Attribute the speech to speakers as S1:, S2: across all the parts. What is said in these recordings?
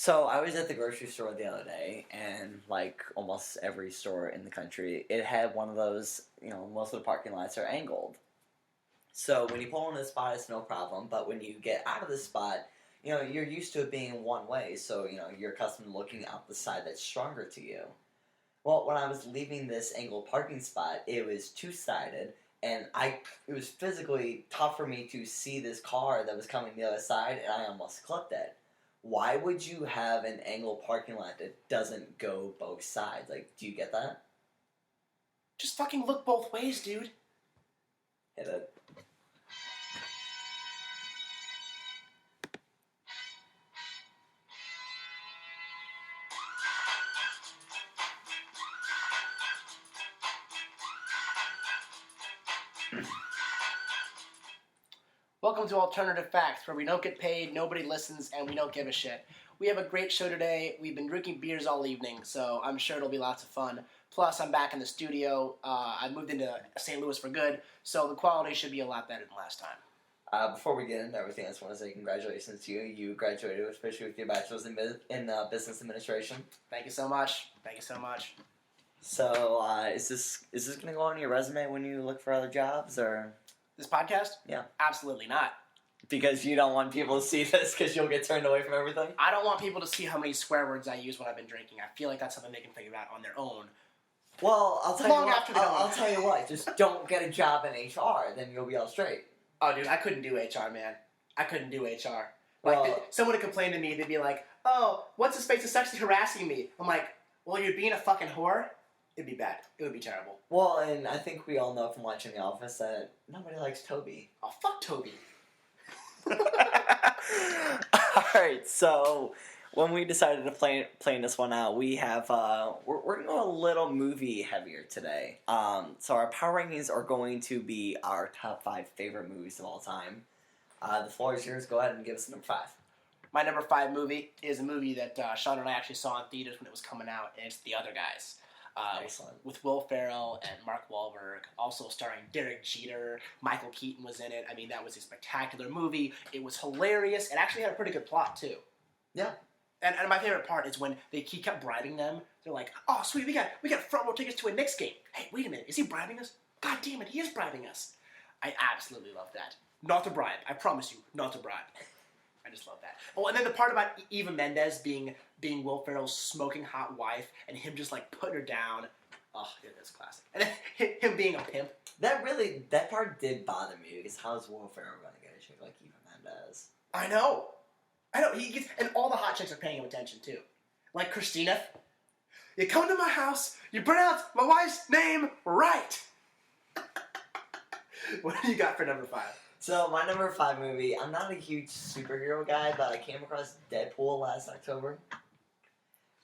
S1: So I was at the grocery store the other day, and like almost every store in the country, it had one of those. Most of the parking lots are angled. So when you pull into the spot, it's no problem. But when you get out of the spot, you're used to it being one way. So you're accustomed to looking out the side that's stronger to you. Well, when I was leaving this angled parking spot, it was two-sided, and it was physically tough for me to see this car that was coming the other side, and I almost clipped it. Why would you have an angled parking lot that doesn't go both sides? Like, do you get that?
S2: Just fucking look both ways, dude.
S1: Hit it.
S2: Welcome to Alternative Facts, where we don't get paid, nobody listens, and we don't give a shit. We have a great show today. We've been drinking beers all evening, so I'm sure it'll be lots of fun. Plus, I'm back in the studio. I moved into St. Louis for good, so the quality should be a lot better than last time.
S1: Before we get into everything, I just want to say congratulations to you. You graduated, especially with your bachelor's in business administration.
S2: Thank you so much. Thank you so much.
S1: So, is this going to go on your resume when you look for other jobs, or...?
S2: This podcast?
S1: Yeah.
S2: Absolutely not.
S1: Because you don't want people to see this because you'll get turned away from everything?
S2: I don't want people to see how many swear words I use when I've been drinking. I feel like that's something they can figure out on their own.
S1: Well, I'll tell you what. Just don't get a job in HR, then you'll be all straight.
S2: Oh, dude, I couldn't do HR, man. I couldn't do HR.
S1: Well,
S2: someone would complain to me. They'd be like, "Oh, what's the space of sexually harassing me?" I'm like, "Well, you're being a fucking whore." It'd be bad. It would be terrible.
S1: Well, and I think we all know from watching The Office that nobody likes Toby.
S2: Oh, fuck Toby.
S1: Alright, so when we decided to plan this one out, we have, we're going to go a little movie heavier today. So our power rankings are going to be our top 5 favorite movies of all time. The floor is yours. Go ahead and give us number 5.
S2: My number 5 movie is a movie that Sean and I actually saw in theaters when it was coming out, and it's The Other Guys. With Will Ferrell and Mark Wahlberg, also starring Derek Jeter. Michael Keaton was in it. I mean, that was a spectacular movie. It was hilarious. It actually had a pretty good plot, too.
S1: Yeah.
S2: And my favorite part is when he kept bribing them. They're like, "Oh, sweet, we got front row tickets to a Knicks game. Hey, wait a minute, is he bribing us? God damn it, he is bribing us." I absolutely love that. Not to bribe. I promise you, not to bribe. I just love that. Oh, and then the part about Eva Mendes being Will Ferrell's smoking hot wife and him just like putting her down. Oh, yeah, that's classic. And then him being a pimp.
S1: That part did bother me because how's Will Ferrell going to get a chick like Eva Mendes?
S2: I know. He gets, and all the hot chicks are paying him attention too. Like Christina. You come to my house, you pronounce my wife's name right. What do you got for number 5?
S1: So, my number 5 movie, I'm not a huge superhero guy, but I came across Deadpool last October.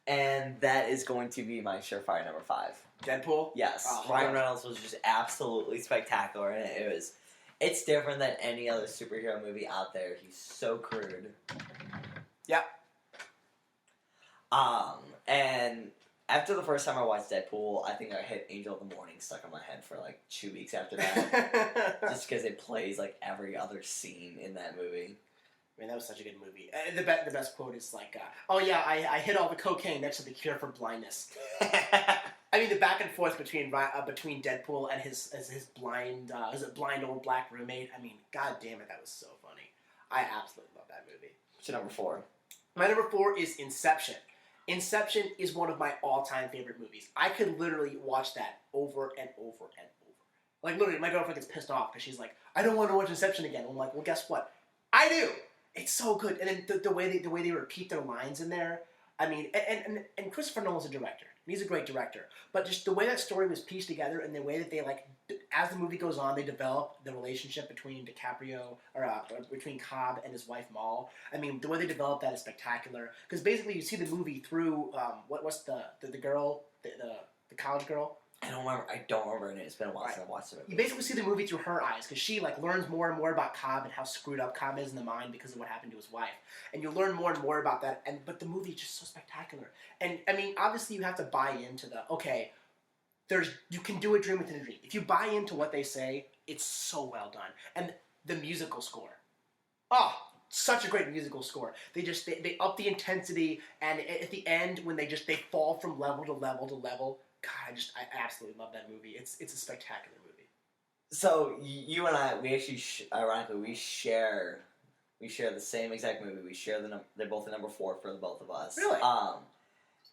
S1: And that is going to be my surefire number 5.
S2: Deadpool?
S1: Yes.
S2: Oh,
S1: Ryan Reynolds was just absolutely spectacular, and it's different than any other superhero movie out there. He's so crude.
S2: Yeah.
S1: And after the first time I watched Deadpool, I think I hit Angel of the Morning stuck in my head for like 2 weeks after that. Just because it plays like every other scene in that movie.
S2: I mean, that was such a good movie. The best quote is like, "Oh yeah, I hit all the cocaine next to the cure for blindness." I mean, the back and forth between Deadpool and his blind old black roommate. I mean, god damn it, that was so funny. I absolutely love that movie.
S1: What's your number 4?
S2: My number 4 is Inception. Inception is one of my all-time favorite movies. I could literally watch that over and over and over. Like, literally, my girlfriend gets pissed off because she's like, "I don't want to watch Inception again." I'm like, well, guess what? I do! It's so good. And then the way they repeat their lines in there. I mean, and Christopher Nolan's a director. He's a great director. But just the way that story was pieced together and the way that they, like, as the movie goes on, they develop the relationship between DiCaprio, or between Cobb and his wife, Maul. I mean, the way they develop that is spectacular. Because basically you see the movie through, what's the girl, the college girl?
S1: I don't remember her name. It's been a while since I watched it.
S2: You basically see the movie through her eyes, because she like learns more and more about Cobb and how screwed up Cobb is in the mind because of what happened to his wife. And you learn more and more about that. But the movie is just so spectacular. And I mean, obviously you have to buy into you can do a dream within a dream. If you buy into what they say, it's so well done. And the musical score. Oh, such a great musical score. They up the intensity, and at the end when they fall from level to level to level. God, I absolutely love that movie. It's a spectacular movie.
S1: So you and I, we actually ironically we share the same exact movie. We share they're both the number 4 for the both of us.
S2: Really?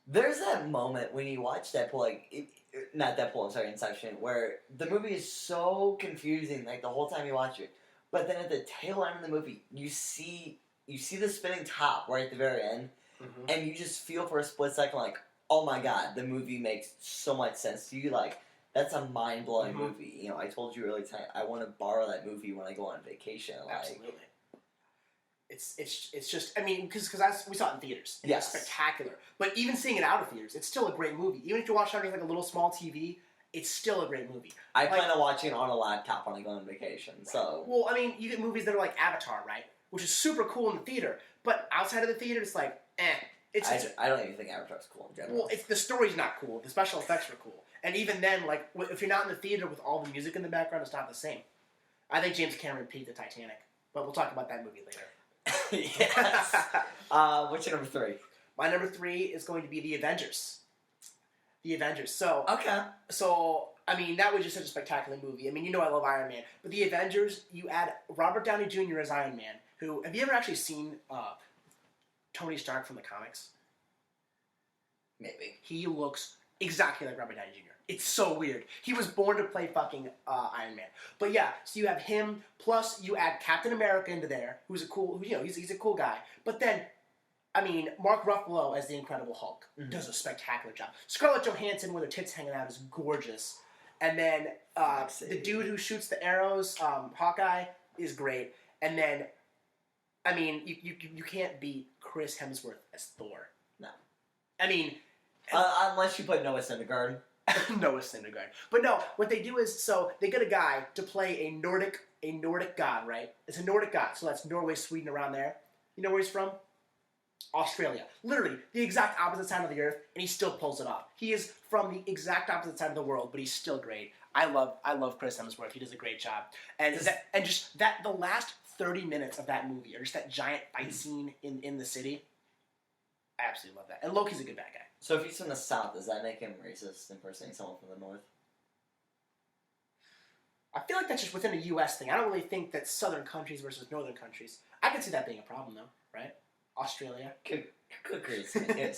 S1: There's that moment when you watch Deadpool, like not Deadpool, I'm sorry, Inception, where the movie is so confusing, like the whole time you watch it. But then at the tail end of the movie, you see the spinning top right at the very end, and you just feel for a split second like, oh my god, the movie makes so much sense to you. Like, that's a mind-blowing movie. You know, I told you earlier tonight, I want to borrow that movie when I go on vacation. Like,
S2: absolutely. It's just, I mean, because we saw it in theaters. And
S1: yes.
S2: It's spectacular. But even seeing it out of theaters, it's still a great movie. Even if you watch it on like a little small TV, it's still a great movie.
S1: I plan on watching it on a laptop when I go on vacation. So,
S2: well, I mean, you get movies that are like Avatar, right? Which is super cool in the theater, but outside of the theater, it's like,
S1: I don't even think Avatar's cool in general.
S2: Well, the story's not cool. The special effects are cool. And even then, like, if you're not in the theater with all the music in the background, it's not the same. I think James Cameron peaked at Titanic, but we'll talk about that movie later.
S1: Yes. What's your number 3?
S2: My number 3 is going to be The Avengers. The Avengers. So,
S1: okay.
S2: So, I mean, that was just such a spectacular movie. I mean, you know I love Iron Man. But The Avengers, you add Robert Downey Jr. as Iron Man, who, have you ever actually seen Tony Stark from the comics?
S1: Maybe.
S2: He looks exactly like Robert Downey Jr. It's so weird. He was born to play fucking Iron Man. But yeah, so you have him, plus you add Captain America into there, who's a cool, he's a cool guy. But then, I mean, Mark Ruffalo as the Incredible Hulk does a spectacular job. Scarlett Johansson with her tits hanging out is gorgeous. And then the dude who shoots the arrows, Hawkeye, is great. And then, I mean, you can't beat Chris Hemsworth as Thor.
S1: No.
S2: I mean...
S1: unless you put Noah Syndergaard.
S2: Noah Syndergaard. But no, what they do is, so they get a guy to play a Nordic god, right? It's a Nordic god, so that's Norway, Sweden, around there. You know where he's from? Australia. Literally, the exact opposite side of the earth, and he still pulls it off. He is from the exact opposite side of the world, but he's still great. I love Chris Hemsworth. He does a great job. And the last 30 minutes of that movie, or just that giant fight scene in the city, I absolutely love that. And Loki's a good bad guy.
S1: So if he's from the South, does that make him racist impersonating someone from the North?
S2: I feel like that's just within a U.S. thing. I don't really think that southern countries versus northern countries. I could see that being a problem, though, right? Australia.
S1: Could create some international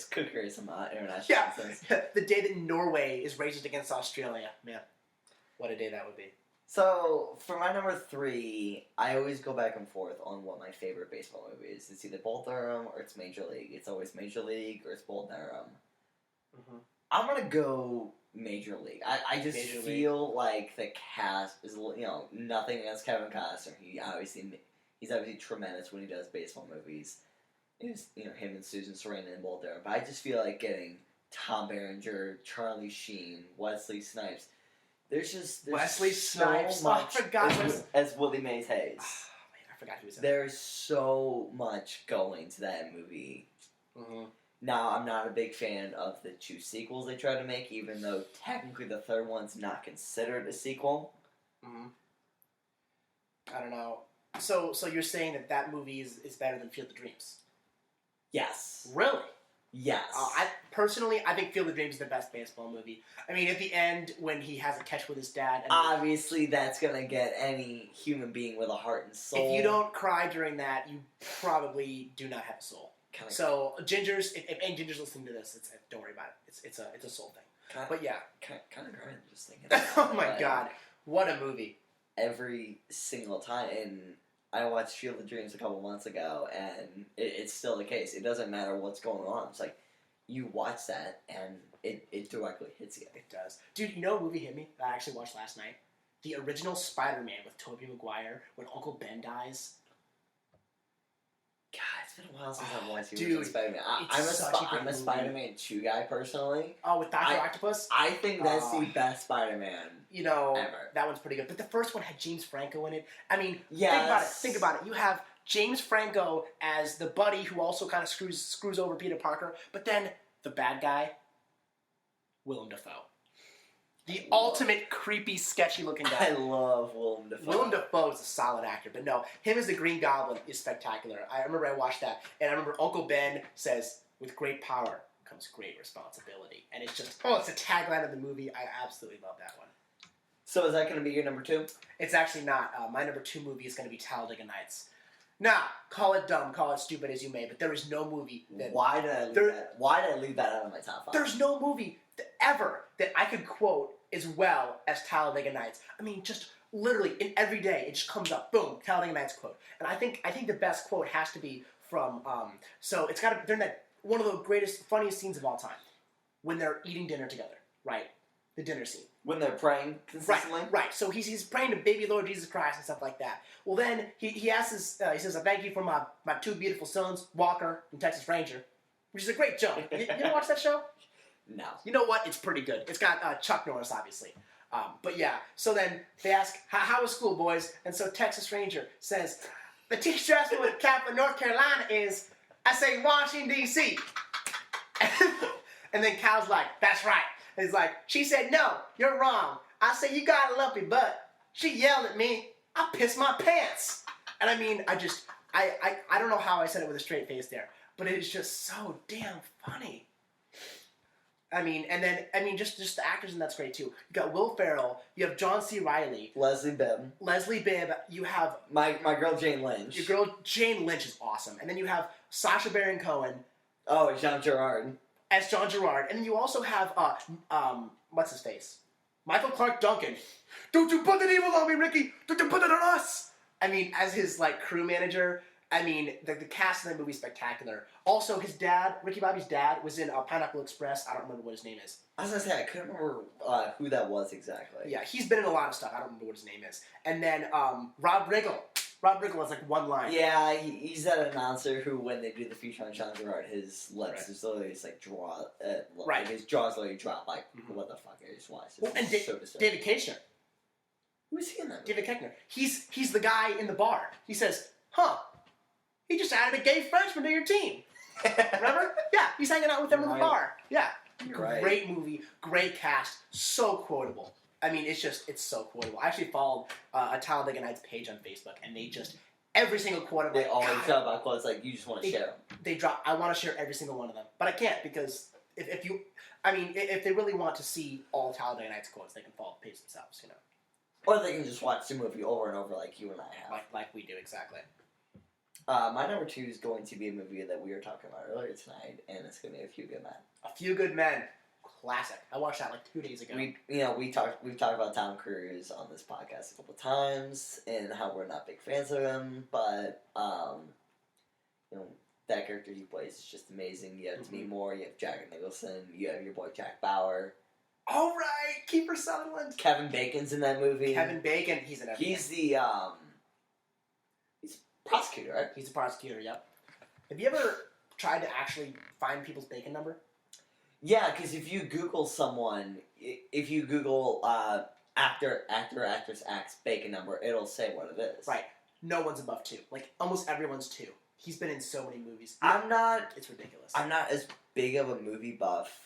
S1: sense.
S2: The day that Norway is racist against Australia, man, what a day that would be.
S1: So, for my number 3, I always go back and forth on what my favorite baseball movie is. It's either Bull Durham or it's Major League. It's always Major League or it's Bull Durham. Mm-hmm. I'm going to go Major League. I just feel like the cast is, nothing against Kevin Costner. He's obviously tremendous when he does baseball movies. It's, him and Susan Sarandon and Bull Durham. But I just feel like getting Tom Berenger, Charlie Sheen, Wesley Snipes. There's
S2: Wesley
S1: so
S2: Snipes.
S1: much
S2: I forgot
S1: as Willie Mays Hayes.
S2: Oh, man, I forgot he was in
S1: There's so much going to that movie. Mm-hmm. Now, I'm not a big fan of the 2 sequels they tried to make, even though technically the third one's not considered a sequel.
S2: Mm-hmm. I don't know. So you're saying that movie is better than Field of Dreams?
S1: Yes.
S2: Really?
S1: Yes.
S2: I think Field of Dreams is the best baseball movie. I mean, at the end, when he has a catch with his dad...
S1: Obviously, that's going to get any human being with a heart and soul.
S2: If you don't cry during that, you probably do not have a soul. So, Gingers, if any Gingers listening to this, don't worry about it. It's a soul thing. But yeah.
S1: Kind of crying just thinking.
S2: Oh my god. What a movie.
S1: Every single time. And I watched Field of Dreams a couple months ago, and it's still the case. It doesn't matter what's going on. It's like, you watch that, and it directly hits you.
S2: It does. Dude, you know what movie hit me that I actually watched last night? The original Spider-Man with Tobey Maguire, when Uncle Ben dies.
S1: God, it's been a while since I've watched the original Spider-Man. I'm a Spider-Man 2 guy, personally.
S2: Oh, with Dr. Octopus?
S1: I think that's the best Spider-Man ever.
S2: That one's pretty good. But the first one had James Franco in it. I mean,
S1: yes.
S2: Think about it. You have James Franco as the buddy who also kind of screws over Peter Parker. But then the bad guy, Willem Dafoe. The ultimate creepy, sketchy-looking guy.
S1: I love Willem Dafoe.
S2: Willem Dafoe is a solid actor, but no, him as the Green Goblin is spectacular. I remember I watched that, and I remember Uncle Ben says, "With great power comes great responsibility," and it's just, it's a tagline of the movie. I absolutely love that one.
S1: So is that going to be your number 2?
S2: It's actually not. My number 2 movie is going to be Talladega Nights. Now, call it dumb, call it stupid as you may, but there is no movie that...
S1: Why did I leave that out of my top 5?
S2: There's no movie ever that I could quote as well as Talladega Nights. I mean, just literally, in every day, it just comes up, boom, Talladega Nights quote. And I think the best quote has to be from, so it's got to, they're in that, one of the greatest, funniest scenes of all time, when they're eating dinner together, right? The dinner scene.
S1: When they're praying consistently?
S2: Right. So he's praying to baby Lord Jesus Christ and stuff like that. Well, then he asks he says, "I thank you for my 2 beautiful sons, Walker and Texas Ranger," which is a great joke. You ever watch that show?
S1: No.
S2: You know what? It's pretty good. It's got Chuck Norris, obviously. But yeah, so then they ask, how was school, boys? And so Texas Ranger says, "The teacher asked me what the capital of North Carolina is. I say Washington, D.C. And then Cal's like, "That's right." And he's like, "She said, no, you're wrong. I say, you got a lumpy butt. She yelled at me. I pissed my pants." And I mean, I don't know how I said it with a straight face there, but it is just so damn funny. I mean, just the actors in that's great too. You got Will Ferrell, you have John C. Reilly,
S1: Leslie Bibb,
S2: you have
S1: my girl Jane Lynch.
S2: Your girl Jane Lynch is awesome, and then you have Sacha Baron Cohen.
S1: Oh, Jean Girard.
S2: As John Girard, and then you also have what's his face, Michael Clark Duncan. "Don't you put that evil on me, Ricky! Don't you put it on us!" I mean, as his crew manager. I mean, the cast in that movie is spectacular. Also, his dad, Ricky Bobby's dad, was in Pineapple Express. I don't remember what his name is.
S1: I was gonna say I couldn't remember who that was exactly.
S2: Yeah, he's been in a lot of stuff. I don't remember what his name is. And then Rob Riggle. Rob Riggle has one line.
S1: Yeah, he's that announcer who, when they do the feature on John Gerard, his lips is literally just draw.
S2: Right.
S1: His jaws literally drop. What the fuck? I just watched this.
S2: Well, and David Koechner.
S1: Who is he in that movie?
S2: David Koechner. He's the guy in the bar. He says, "Huh, he just added a gay Frenchman to your team." Remember? Yeah, he's hanging out with them in the bar. Yeah. Great movie, great cast, so quotable. I mean, it's so quotable. I actually followed a Talladega Nights page on Facebook, and they just, every single quote,
S1: they always talk about quotes you just want to share them.
S2: I want to share every single one of them, but I can't because if they really want to see all Talladega Nights quotes, they can follow the page themselves,
S1: Or they can just watch the movie over and over like you and I have.
S2: Like we do, exactly.
S1: My number 2 is going to be a movie that we were talking about earlier tonight, and it's going to be A Few Good Men.
S2: A Few Good Men. Classic. I watched that 2 days ago.
S1: We've talked about Tom Cruise on this podcast a couple times and how we're not big fans of him, but that character he plays is just amazing. You have Demi Moore, you have Jack Nicholson, you have your boy Jack Bauer.
S2: All right, Kiefer Sutherland.
S1: Kevin Bacon's in that movie.
S2: Kevin Bacon, he's in everything.
S1: He's the he's a prosecutor, right?
S2: He's a prosecutor. Yep. Have you ever tried to actually find people's bacon number?
S1: Yeah, because if you Google someone, if you Google actor, actress, acts, bacon number, it'll say what it is.
S2: Right. No one's above 2. Almost everyone's 2. He's been in so many movies. It's ridiculous.
S1: I'm not as big of a movie buff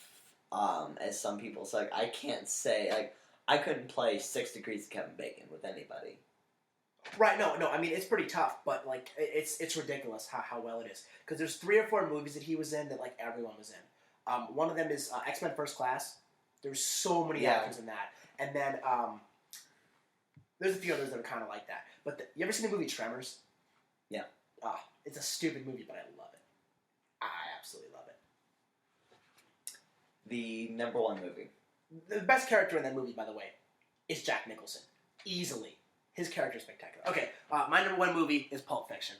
S1: as some people. So I can't say I couldn't play 6 Degrees of Kevin Bacon with anybody.
S2: Right. No. I mean, it's pretty tough, but it's ridiculous how well it is. Because there's 3 or 4 movies that he was in that everyone was in. One of them is X-Men First Class. There's so many actors in that. And then there's a few others that are kind of like that. But you ever seen the movie Tremors?
S1: Yeah.
S2: It's a stupid movie, but I love it. I absolutely love it.
S1: The number 1 movie.
S2: The best character in that movie, by the way, is Jack Nicholson. Easily. His character is spectacular. Okay, my number 1 movie is Pulp Fiction.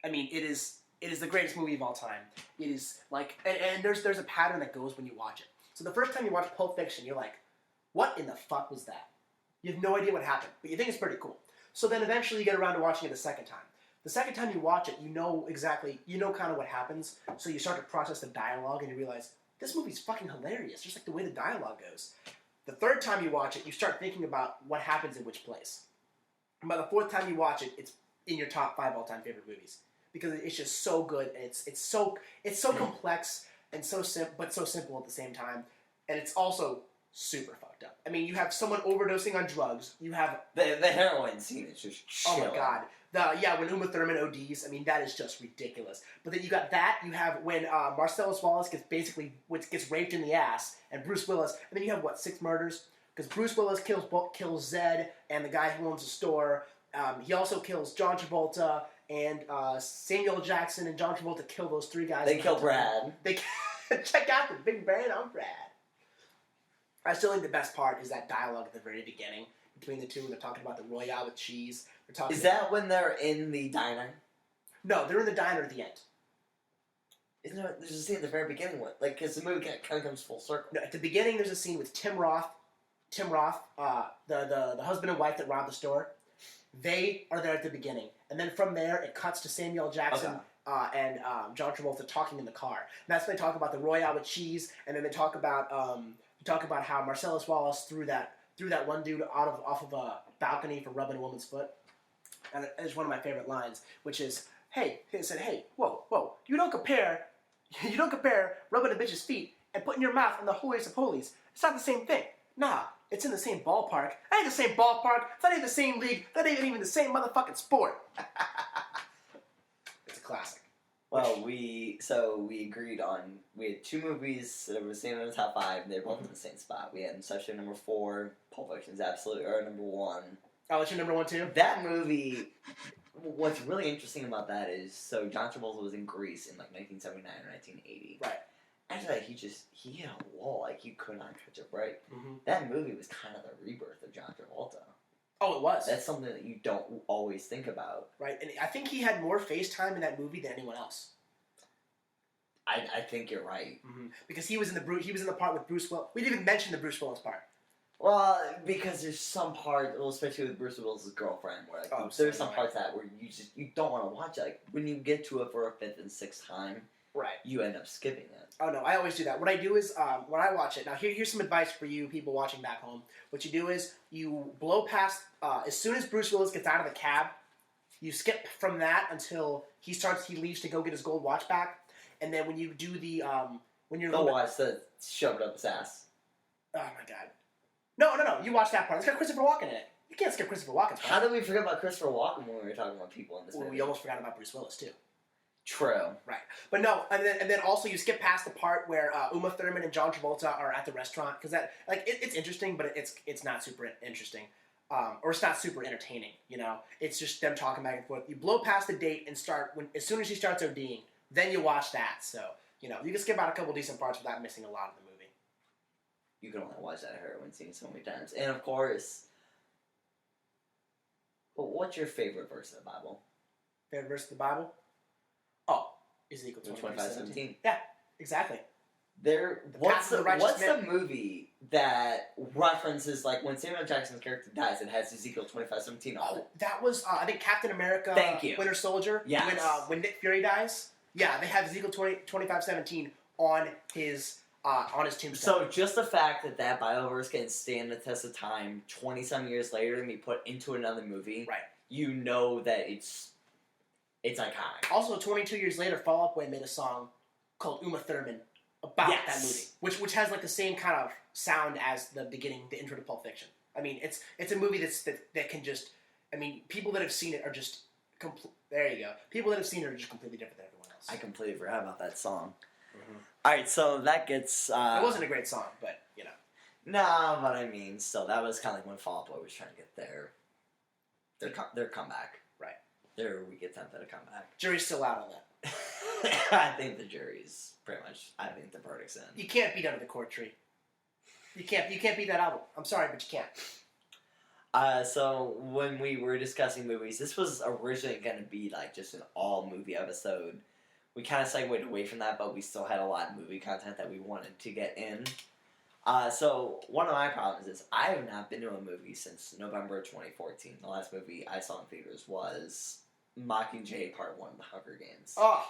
S2: I mean, it is the greatest movie of all time. It is and there's a pattern that goes when you watch it. So the first time you watch Pulp Fiction, you're like, what in the fuck was that? You have no idea what happened, but you think it's pretty cool. So then eventually you get around to watching it the second time. The second time you watch it, you know kind of what happens, so you start to process the dialogue and you realize, this movie's fucking hilarious, just the way the dialogue goes. The third time you watch it, you start thinking about what happens in which place. And by the 4th time you watch it, it's in your top 5 all-time favorite movies. Because it's just so good, and it's so complex and so simple at the same time. And it's also super fucked up. I mean, you have someone overdosing on drugs. You have
S1: the heroin scene is just chilling.
S2: oh my god. When Uma Thurman ODs, I mean, that is just ridiculous. But then you got that. You have when Marcellus Wallace gets raped in the ass, and Bruce Willis. And then you have 6 murders because Bruce Willis kills Zed and the guy who owns the store. He also kills John Travolta and Samuel Jackson and John Travolta kill those 3 guys.
S1: They kill Brad.
S2: They check out the big brain on Brad. I still think the best part is that dialogue at the very beginning between the two. They're talking about the Royale with cheese.
S1: Is that when they're in the diner?
S2: No, they're in the diner at the end.
S1: Isn't there? There's a scene at the very beginning, because the movie kind of comes full circle.
S2: No, at the beginning, there's a scene with Tim Roth, the husband and wife that robbed the store. They are there at the beginning, and then from there it cuts to Samuel Jackson and John Travolta talking in the car. And that's when they talk about the Royale with cheese, and then they talk about how Marcellus Wallace threw that one dude off of a balcony for rubbing a woman's foot. And it's one of my favorite lines, which is, he said, "Hey, whoa, you don't compare rubbing a bitch's feet and putting your mouth in the holiest of holies. It's not the same thing. Nah, it's in the same ballpark. That ain't the same ballpark. It's not even the same league. That ain't even the same motherfucking sport." It's a classic.
S1: Well, we agreed on, we had 2 movies that were the same in the top 5, and they were both in the same spot. We had Inception number 4, Pulp Fiction's absolutely number 1.
S2: Oh, that's your number 1 too?
S1: That movie, what's really interesting about that is, so John Travolta was in Greece in 1979 or 1980.
S2: Right.
S1: After that, he hit a wall, he could not catch a break.
S2: Mm-hmm.
S1: That movie was kind of the rebirth of John Travolta.
S2: Oh, it was.
S1: That's something that you don't always think about.
S2: Right, and I think he had more face time in that movie than anyone else.
S1: I think you're right.
S2: Mm-hmm. Because he was in the part with Bruce Willis. We didn't even mention the Bruce Willis part.
S1: Well, because there's some part, especially with Bruce Willis' girlfriend, where there's some parts that where you don't want to watch it. When you get to it for a 5th and 6th time,
S2: right,
S1: you end up skipping it.
S2: Oh no, I always do that. What I do is when I watch it. Now here's some advice for you people watching back home. What you do is you blow past as soon as Bruce Willis gets out of the cab, you skip from that until he leaves to go get his gold watch back, and then when you do the when you're
S1: watch the shove it up his ass.
S2: Oh my god. No, you watch that part. It's got Christopher Walken in it. You can't skip Christopher Walken's part.
S1: How did we forget about Christopher Walken when we were talking about people in this movie?
S2: We almost forgot about Bruce Willis, too.
S1: True.
S2: Right. But no, and then also you skip past the part where Uma Thurman and John Travolta are at the restaurant, because that, it's interesting, but it's not super interesting. Or it's not super entertaining, It's just them talking back and forth. You blow past the date and as soon as she starts ODing, then you watch that. So, you can skip out a couple decent parts without missing a lot of the movie.
S1: You can only watch that heroin scene so many times. And of course, what's your favorite verse of the Bible?
S2: Favorite verse of the Bible? Oh, Ezekiel 25:17. Yeah, exactly.
S1: What's the movie that references, when Samuel Jackson's character dies, it has Ezekiel 25:17 on it?
S2: That was, I think, Captain America.
S1: Thank you.
S2: Winter Soldier.
S1: Yes.
S2: When Nick Fury dies. Yeah, they have Ezekiel 25:17 on his tombstone.
S1: So just the fact that Bioverse can stand the test of time 20-some years later and be put into another movie,
S2: right?
S1: You know that it's iconic.
S2: Also, 22 years later, Fall Out Boy made a song called Uma Thurman about that movie, which has the same kind of sound as the intro to Pulp Fiction. I mean, it's a movie that can just, people that have seen it are just there you go. People that have seen it are just completely different than everyone else.
S1: I completely forgot about that song.
S2: Mm-hmm.
S1: All right, so that gets.
S2: It wasn't a great song, but
S1: Nah, but still, that was kind of when Fall Out Boy was trying to get their comeback.
S2: Right.
S1: We get tempted to come back.
S2: Jury's still out on that.
S1: I think the jury's pretty much. I think the verdict's in.
S2: You can't beat Under the Court Tree. You can't beat that album. I'm sorry, but you can't.
S1: So when we were discussing movies, this was originally going to be just an all movie episode. We kind of segued away from that, but we still had a lot of movie content that we wanted to get in. So one of my problems is I have not been to a movie since November 2014. The last movie I saw in theaters was Mockingjay Part 1, The Hunger Games.
S2: Oh,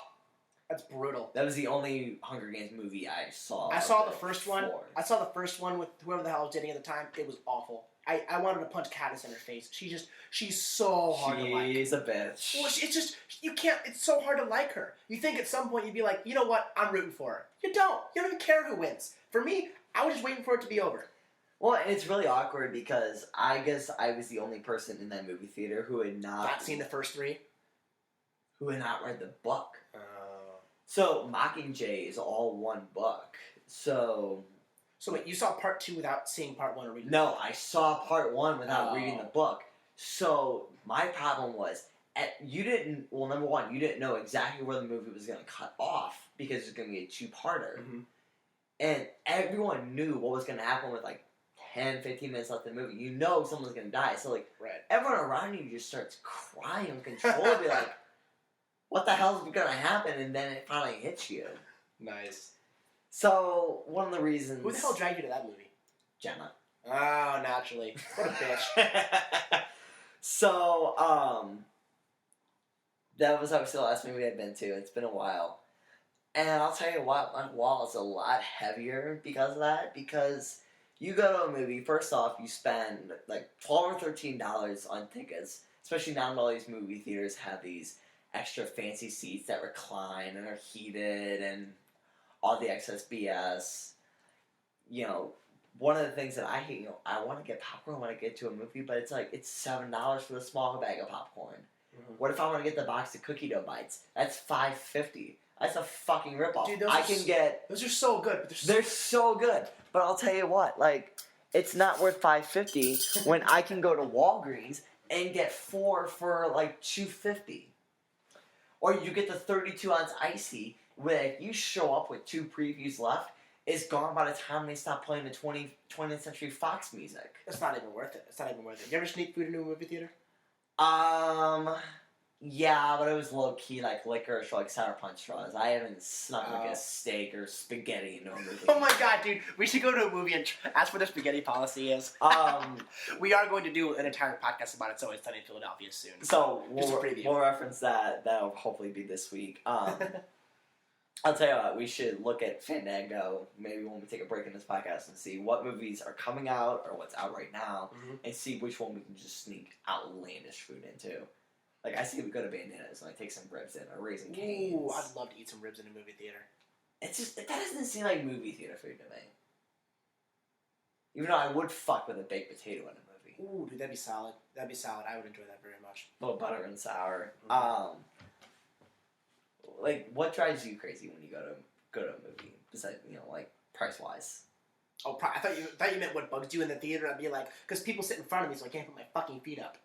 S2: that's brutal.
S1: That was the only Hunger Games movie I saw.
S2: I saw the first one. I saw the first one with whoever the hell I was dating at the time. It was awful. I wanted to punch Katniss in her face. She's so hard to like.
S1: She's a bitch.
S2: Well, it's just, you can't, it's so hard to like her. You think at some point you'd be like, you know what, I'm rooting for her. You don't even care who wins. For me, I was just waiting for it to be over.
S1: Well, and it's really awkward because I guess I was the only person in that movie theater who had
S2: Not seen the first three?
S1: Who had not read the book.
S2: Oh.
S1: So, Mockingjay is all one book. So
S2: wait, you saw part 2 without seeing part 1 or reading?
S1: No, I saw part 1 without reading the book. So, my problem was, number one, you didn't know exactly where the movie was going to cut off because it was going to be a two-parter.
S2: Mm-hmm.
S1: And everyone knew what was going to happen with, 10, 15 minutes left in the movie. You know someone's going to die. So,
S2: right.
S1: everyone around you just starts crying uncontrollably, what the hell is going to happen? And then it finally hits you.
S2: Nice.
S1: So, one of the reasons...
S2: Who the hell dragged you to that movie?
S1: Gemma.
S2: Oh, naturally. What a bitch.
S1: So, that was obviously the last movie I've been to. It's been a while. And I'll tell you what, my wallet's a lot heavier because of that. Because you go to a movie, first off, you spend $12 or $13 on tickets. Especially now that all these movie theaters have these extra fancy seats that recline and are heated and all the excess BS. One of the things that I hate, I want to get popcorn when I get to a movie, but it's $7 for the small bag of popcorn. Mm-hmm. What if I want to get the box of cookie dough bites? That's $5.50. That's a fucking ripoff.
S2: Dude, those are so good. But
S1: they're so good. But I'll tell you what, it's not worth $5.50 when I can go to Walgreens and get 4 for $2.50. Or you get the 32-ounce icy, where if you show up with 2 previews left, it's gone by the time they stop playing the 20th Century Fox music.
S2: It's not even worth it. You ever sneak food into a movie theater?
S1: Yeah, but it was low-key, licorice or Sour Punch straws. I haven't snuck a steak or spaghetti into a movie.
S2: Oh my god, dude. We should go to a movie and ask what their spaghetti policy is. We are going to do an entire podcast about It's Always Sunny in Philadelphia soon.
S1: So, we'll reference that. That'll hopefully be this week. I'll tell you what, we should look at Fandango maybe when we take a break in this podcast and see what movies are coming out or what's out right now, and see which one we can just sneak outlandish food into. I see we go to Bandanas and take some ribs in or Raising Cane's.
S2: Ooh, I'd love to eat some ribs in a movie theater.
S1: That doesn't seem like movie theater food to me. Even though I would fuck with a baked potato in a movie.
S2: Ooh, dude, that'd be solid. I would enjoy that very much.
S1: A little butter and sour. What drives you crazy when you go to a movie? Besides, price wise.
S2: Oh, I thought you meant what bugs you in the theater. I'd be because people sit in front of me, so I can't put my fucking feet up.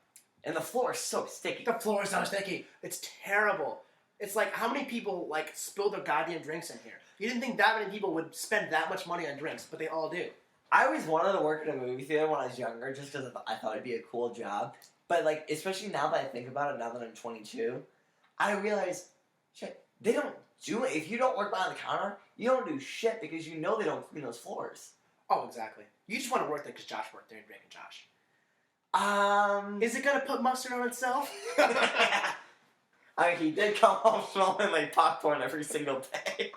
S1: And the floor is so sticky.
S2: The floor is so sticky. It's terrible. It's how many people spill their goddamn drinks in here? You didn't think that many people would spend that much money on drinks, but they all do.
S1: I always wanted to work in a movie theater when I was younger, just because I thought it'd be a cool job. But especially now that I think about it, now that I'm 22, I realize, shit. They don't do it. If you don't work behind the counter, you don't do shit because they don't clean those floors.
S2: Oh, exactly. You just want to work there because Josh worked there and Drake and Josh. Is it going to put mustard on itself?
S1: He did come home smelling popcorn every single day.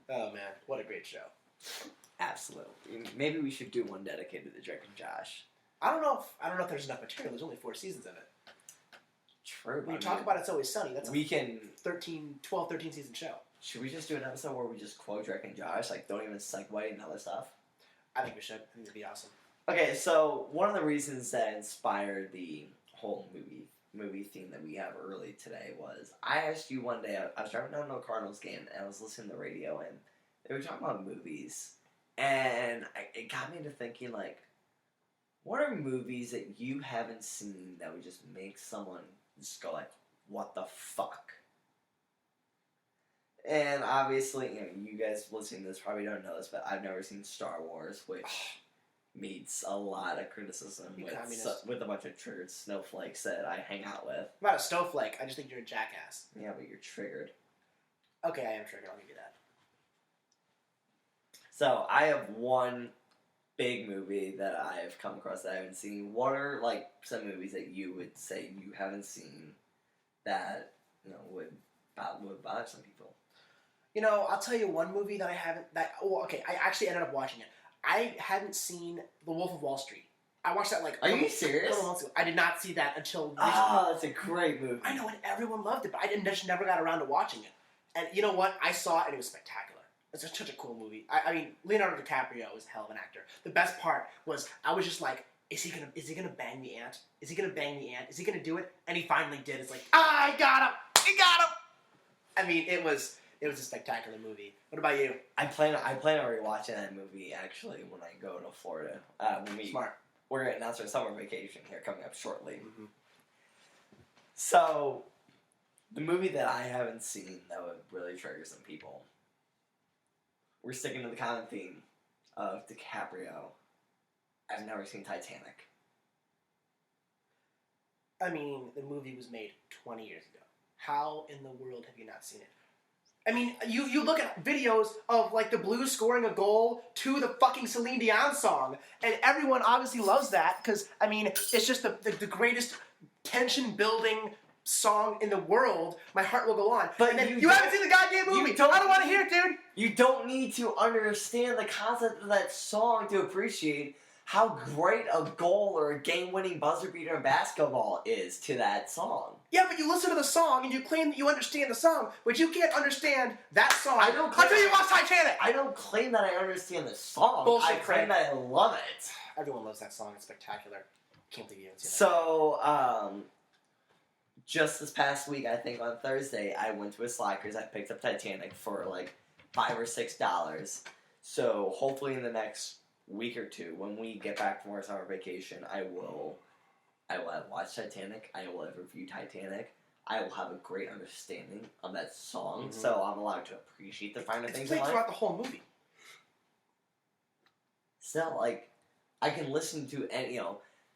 S2: Oh, man. What a great show.
S1: Absolutely. Maybe we should do one dedicated to Drake and Josh.
S2: I don't know if there's enough material. There's only 4 seasons of it.
S1: True.
S2: When you talk about It's Always Sunny, that's
S1: a
S2: 12, 13 season show.
S1: Should we just do an episode where we just quote Drake and Josh? Don't even segue and other stuff?
S2: I think we should. I think it'd be awesome.
S1: Okay, so one of the reasons that inspired the whole movie theme that we have early today was I asked you one day, I was driving down to a Cardinals game and I was listening to the radio and they were talking about movies. And it got me into thinking, what are movies that you haven't seen that would just make someone just go what the fuck? And obviously, you guys listening to this probably don't know this, but I've never seen Star Wars, which meets a lot of criticism with a bunch of triggered snowflakes that I hang out with.
S2: I'm not a snowflake. I just think you're a jackass.
S1: Yeah, but you're triggered.
S2: Okay, I am triggered. I'll give you that.
S1: So, I have one big movie that I've come across that I haven't seen. What are some movies that you would say you haven't seen that would bother some people?
S2: I'll tell you one movie that I haven't. I actually ended up watching it. I hadn't seen The Wolf of Wall Street. I watched that
S1: Are you serious?
S2: I did not see that until recently.
S1: Oh, that's a great movie.
S2: I know, and everyone loved it, but I just never got around to watching it. And you know what? I saw it, and it was spectacular. It's such a cool movie. I mean, Leonardo DiCaprio is a hell of an actor. The best part was I was just like, is he gonna bang the ant? Is he gonna bang the ant? Is he gonna do it? And he finally did. It's like, I got him! He got him! I mean, it was a spectacular movie. What about you?
S1: I plan on rewatching that movie actually when I go to Florida.
S2: Smart.
S1: We're going to announce our summer vacation here coming up shortly.
S2: Mm-hmm.
S1: So, the movie that I haven't seen that would really trigger some people. We're sticking to the common theme of DiCaprio. I've never seen Titanic.
S2: I mean, the movie was made 20 years ago. How in the world have you not seen it? I mean, you look at videos of, like, the Blues scoring a goal to the fucking Celine Dion song, and everyone obviously loves that, because, I mean, it's just the greatest tension-building song in the world. My heart will go on.
S1: But
S2: and then you haven't seen the goddamn movie! I don't want to hear it, dude!
S1: You don't need to understand the concept of that song to appreciate how great a goal or a game-winning buzzer beater in basketball is to that song.
S2: Yeah, but you listen to the song and you claim that you understand the song, but you can't understand that song until you watch Titanic!
S1: I don't claim that I understand the song.
S2: Bullshit,
S1: I claim that I love it.
S2: Everyone loves that song. It's spectacular. Can't believe you haven't seen it.
S1: So, just this past week, I think on Thursday, I went to a Slackers. I picked up Titanic for like $5 or $6. So hopefully in the next week or two, when we get back from our summer vacation, I will have watched Titanic. I will have reviewed Titanic. I will have a great understanding of that song, so I'm allowed to appreciate the finer things in life.
S2: It's played throughout the whole movie.
S1: Still, like, I can listen to any,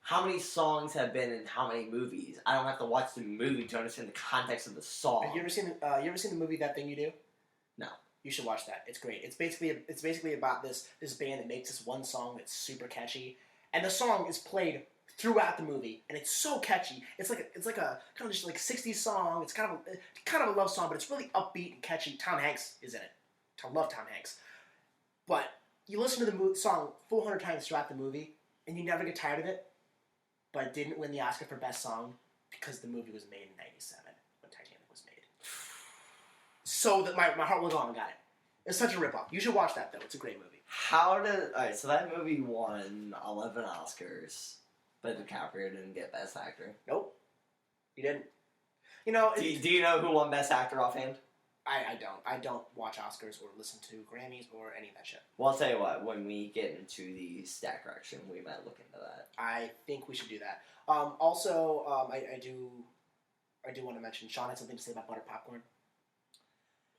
S1: how many songs have been in how many movies. I don't have to watch the movie to understand the context of the song.
S2: Have you ever seen the movie That Thing You Do?
S1: No.
S2: You should watch that. It's great. It's basically about this band that makes this one song that's super catchy, and the song is played throughout the movie, and it's so catchy. It's like a kind of just like 60s song. It's kind of a love song, but it's really upbeat and catchy. Tom Hanks is in it. I love Tom Hanks. But you listen to the song 400 times throughout the movie, and you never get tired of it. But it didn't win the Oscar for Best Song because the movie was made in '97 when Titanic was made. So that my heart will go on and got it. It's such a ripoff. You should watch that though. It's a great movie.
S1: Alright, so that movie won 11 Oscars, but DiCaprio didn't get Best Actor.
S2: Nope. He didn't.
S1: Do you know who won Best Actor offhand?
S2: I don't. I don't watch Oscars or listen to Grammys or any of that shit.
S1: Well, I'll tell you what. When we get into the stack correction, we might look into that.
S2: I think we should do that. Also, I do want to mention Sean had something to say about buttered popcorn.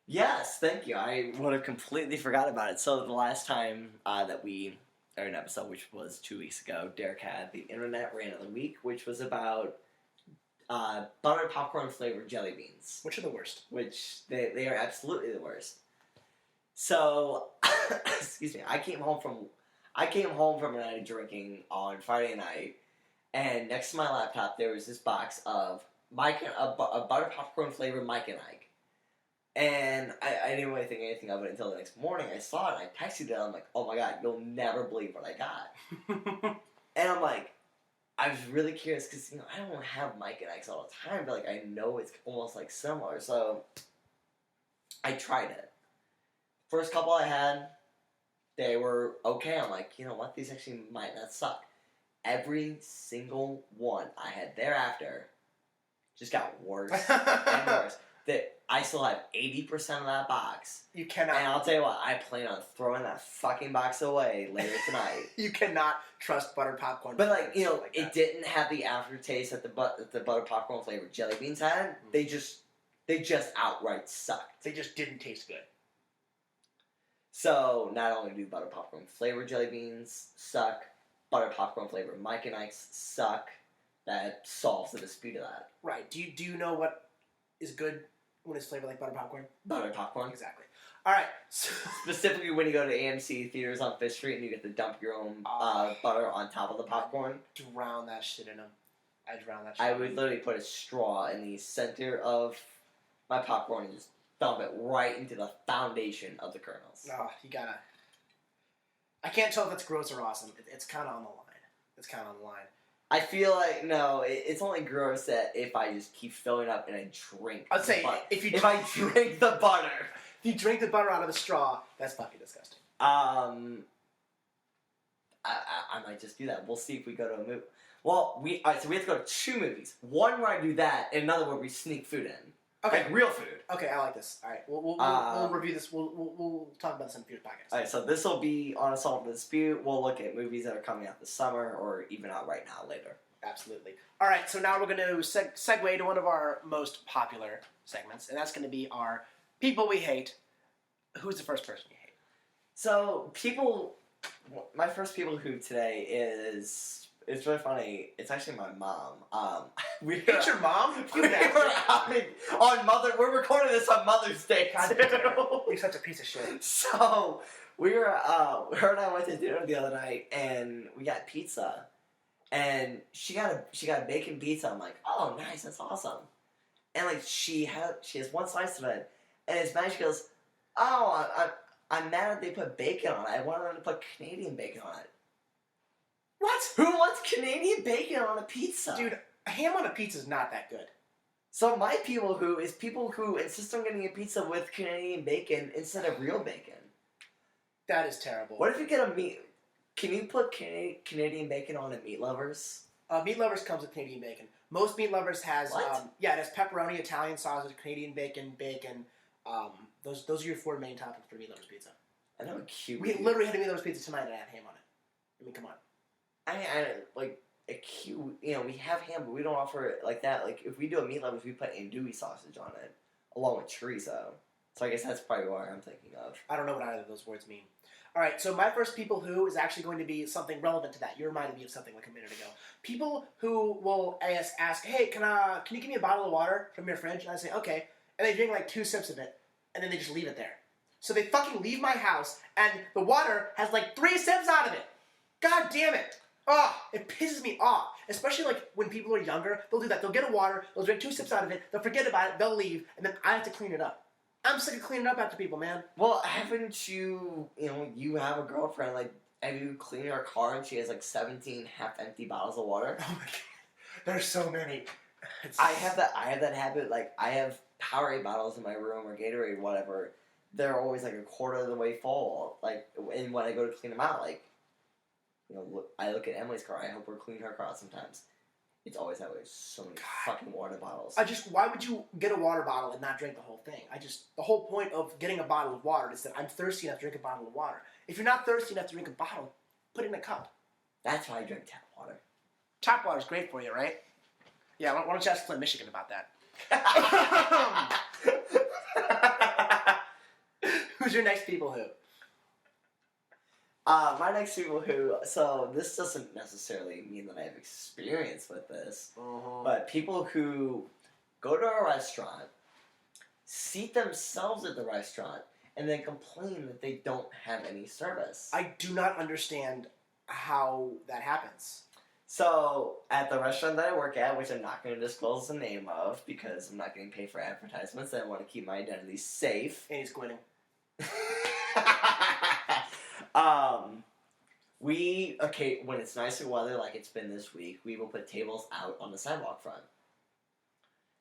S1: Yes, thank you. I would have completely forgot about it. So the last time that we aired an episode, which was 2 weeks ago, Derek had the Internet Rant of the Week, which was about buttered popcorn flavored jelly beans.
S2: Which are the worst.
S1: Which they are absolutely the worst. So, excuse me, I came home from a night of drinking on Friday night, and next to my laptop there was this box of a buttered popcorn flavored Mike and Ike. And I didn't really think anything of it until the next morning. I saw it and I texted it. I'm like, oh my god, you'll never believe what I got. And I'm like, I was really curious because, I don't have Mike and Ike's all the time, but like I know it's almost like similar. So I tried it. First couple I had, they were okay. I'm like, you know what? These actually might not suck. Every single one I had thereafter just got worse and worse. I still have 80% of that box.
S2: You cannot.
S1: And I'll tell you what, I plan on throwing that fucking box away later tonight.
S2: You cannot trust buttered popcorn.
S1: But it didn't have the aftertaste that the buttered popcorn flavored jelly beans had. Mm-hmm. They just outright sucked.
S2: They just didn't taste good.
S1: So not only do buttered popcorn flavored jelly beans suck, buttered popcorn flavored Mike and Ike's suck. That solves the dispute of that.
S2: Right. Do you know what is good when it's flavored like buttered popcorn?
S1: Buttered popcorn.
S2: Exactly. All right.
S1: Specifically when you go to AMC theaters on Fifth Street and you get to dump your own butter on top of the popcorn.
S2: Drown that shit in them. I drown that shit.
S1: I would literally put a straw in the center of my popcorn and just dump it right into the foundation of the kernels.
S2: No, you gotta. I can't tell if it's gross or awesome. It's kind of on the line.
S1: I feel like, no, it's only gross that if I just keep filling up and I drink
S2: I'd say
S1: butter.
S2: if I
S1: drink the butter
S2: If you drink the butter out of a straw, that's fucking disgusting.
S1: I might just do that. We'll see if we go to a movie. Well, alright, so we have to go to 2 movies. One where I do that, and another where we sneak food in.
S2: Okay.
S1: Like real food.
S2: Okay, I like this. All right, we'll review this. We'll talk about this in a future podcast.
S1: Alright, so this will be on Unsolved Dispute. We'll look at movies that are coming out this summer, or even out right now later.
S2: Absolutely. All right, so now we're going to segue to one of our most popular segments, and that's going to be our People We Hate. Who's the first person you hate?
S1: So, my first people who today is... It's really funny. It's actually my mom.
S2: It's your mom?
S1: We're recording this on Mother's Day.
S2: God, you're such a piece of shit.
S1: So her and I went to dinner the other night, and we got pizza, and she got a bacon pizza. I'm like, oh, nice, that's awesome. And like she has one slice of it, and it's mad. She goes, oh, I'm mad that they put bacon on it. I wanted them to put Canadian bacon on it.
S2: What?
S1: Who wants Canadian bacon on a pizza?
S2: Dude, ham on a pizza is not that good.
S1: So my people who insist on getting a pizza with Canadian bacon instead of real bacon.
S2: That is terrible.
S1: What if you get a meat... Can you put Canadian bacon on a Meat Lovers?
S2: Meat Lovers comes with Canadian bacon. Most Meat Lovers has...
S1: What?
S2: It has pepperoni, Italian sausage, Canadian bacon. Those are your 4 main toppings for Meat Lovers pizza.
S1: I know, cute.
S2: We literally had a Meat Lovers pizza tonight and I had ham on it. I mean, come on.
S1: I like a cute. We have ham, but we don't offer it like that. Like if we do a Meat Lovers, we put andouille sausage on it along with chorizo. So I guess that's probably what I'm thinking of.
S2: I don't know what either of those words mean. All right, so my first people who is actually going to be something relevant to that. You reminded me of something like a minute ago. People who will ask, hey, can you give me a bottle of water from your fridge? And I say, okay. And they drink like 2 sips of it, and then they just leave it there. So they fucking leave my house, and the water has like 3 sips out of it. God damn it. Oh, it pisses me off. Especially like when people are younger, they'll do that. They'll get a water, they'll drink 2 sips out of it, they'll forget about it, they'll leave, and then I have to clean it up. I'm sick of cleaning up after people, man.
S1: Well, haven't you, you have a girlfriend, like, have you cleaned her car and she has like 17 half-empty bottles of water?
S2: Oh my god. There's so many.
S1: I have that habit, like, I have Powerade bottles in my room or Gatorade, whatever. They're always like a quarter of the way full. Like, and when I go to clean them out, like, I look at Emily's car. I hope we're cleaning her car out sometimes. It's always that way. So many fucking water bottles.
S2: Why would you get a water bottle and not drink the whole thing? The whole point of getting a bottle of water is that I'm thirsty enough to drink a bottle of water. If you're not thirsty enough to drink a bottle, put it in a cup.
S1: That's why I drink tap water.
S2: Tap water is great for you, right? Yeah, why don't you ask Flint, Michigan about that? Who's your next people who?
S1: My next people who, so this doesn't necessarily mean that I have experience with this, but people who go to a restaurant, seat themselves at the restaurant, and then complain that they don't have any service.
S2: I do not understand how that happens.
S1: So, at the restaurant that I work at, which I'm not going to disclose the name of because I'm not getting paid for advertisements and I want to keep my identity safe.
S2: And he's quitting.
S1: When it's nicer weather, like it's been this week, we will put tables out on the sidewalk front.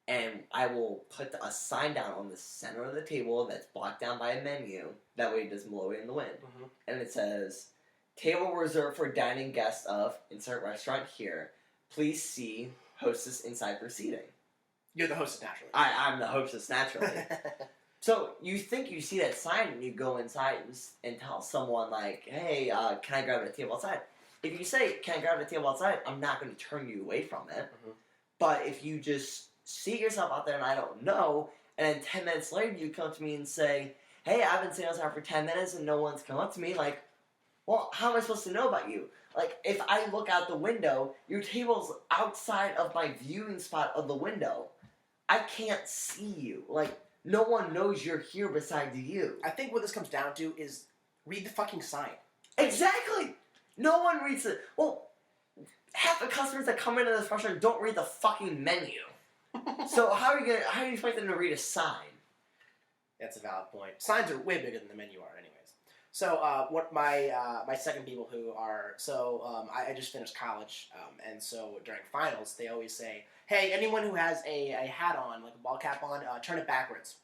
S1: And I will put a sign down on the center of the table that's blocked down by a menu. That way it doesn't blow away in the wind. Mm-hmm. And it says, table reserved for dining guests of insert restaurant here. Please see hostess inside for seating.
S2: You're the hostess naturally.
S1: I'm the hostess naturally. So you think you see that sign and you go inside and tell someone like, hey, can I grab a table outside? If you say, can I grab a table outside, I'm not going to turn you away from it. Mm-hmm. But if you just seat yourself out there and I don't know, and then 10 minutes later you come to me and say, hey, I've been sitting outside for 10 minutes and no one's come up to me, like, well, how am I supposed to know about you? Like, if I look out the window, your table's outside of my viewing spot of the window. I can't see you. Like, no one knows you're here besides you.
S2: I think what this comes down to is read the fucking sign.
S1: Exactly! No one reads it. Well, half the customers that come into this restaurant don't read the fucking menu. So how do you expect them to read a sign?
S2: That's a valid point. Signs are way bigger than the menu are anyways. So what my second people who are, I just finished college, and so during finals they always say, hey, anyone who has a hat on, like a ball cap on, turn it backwards.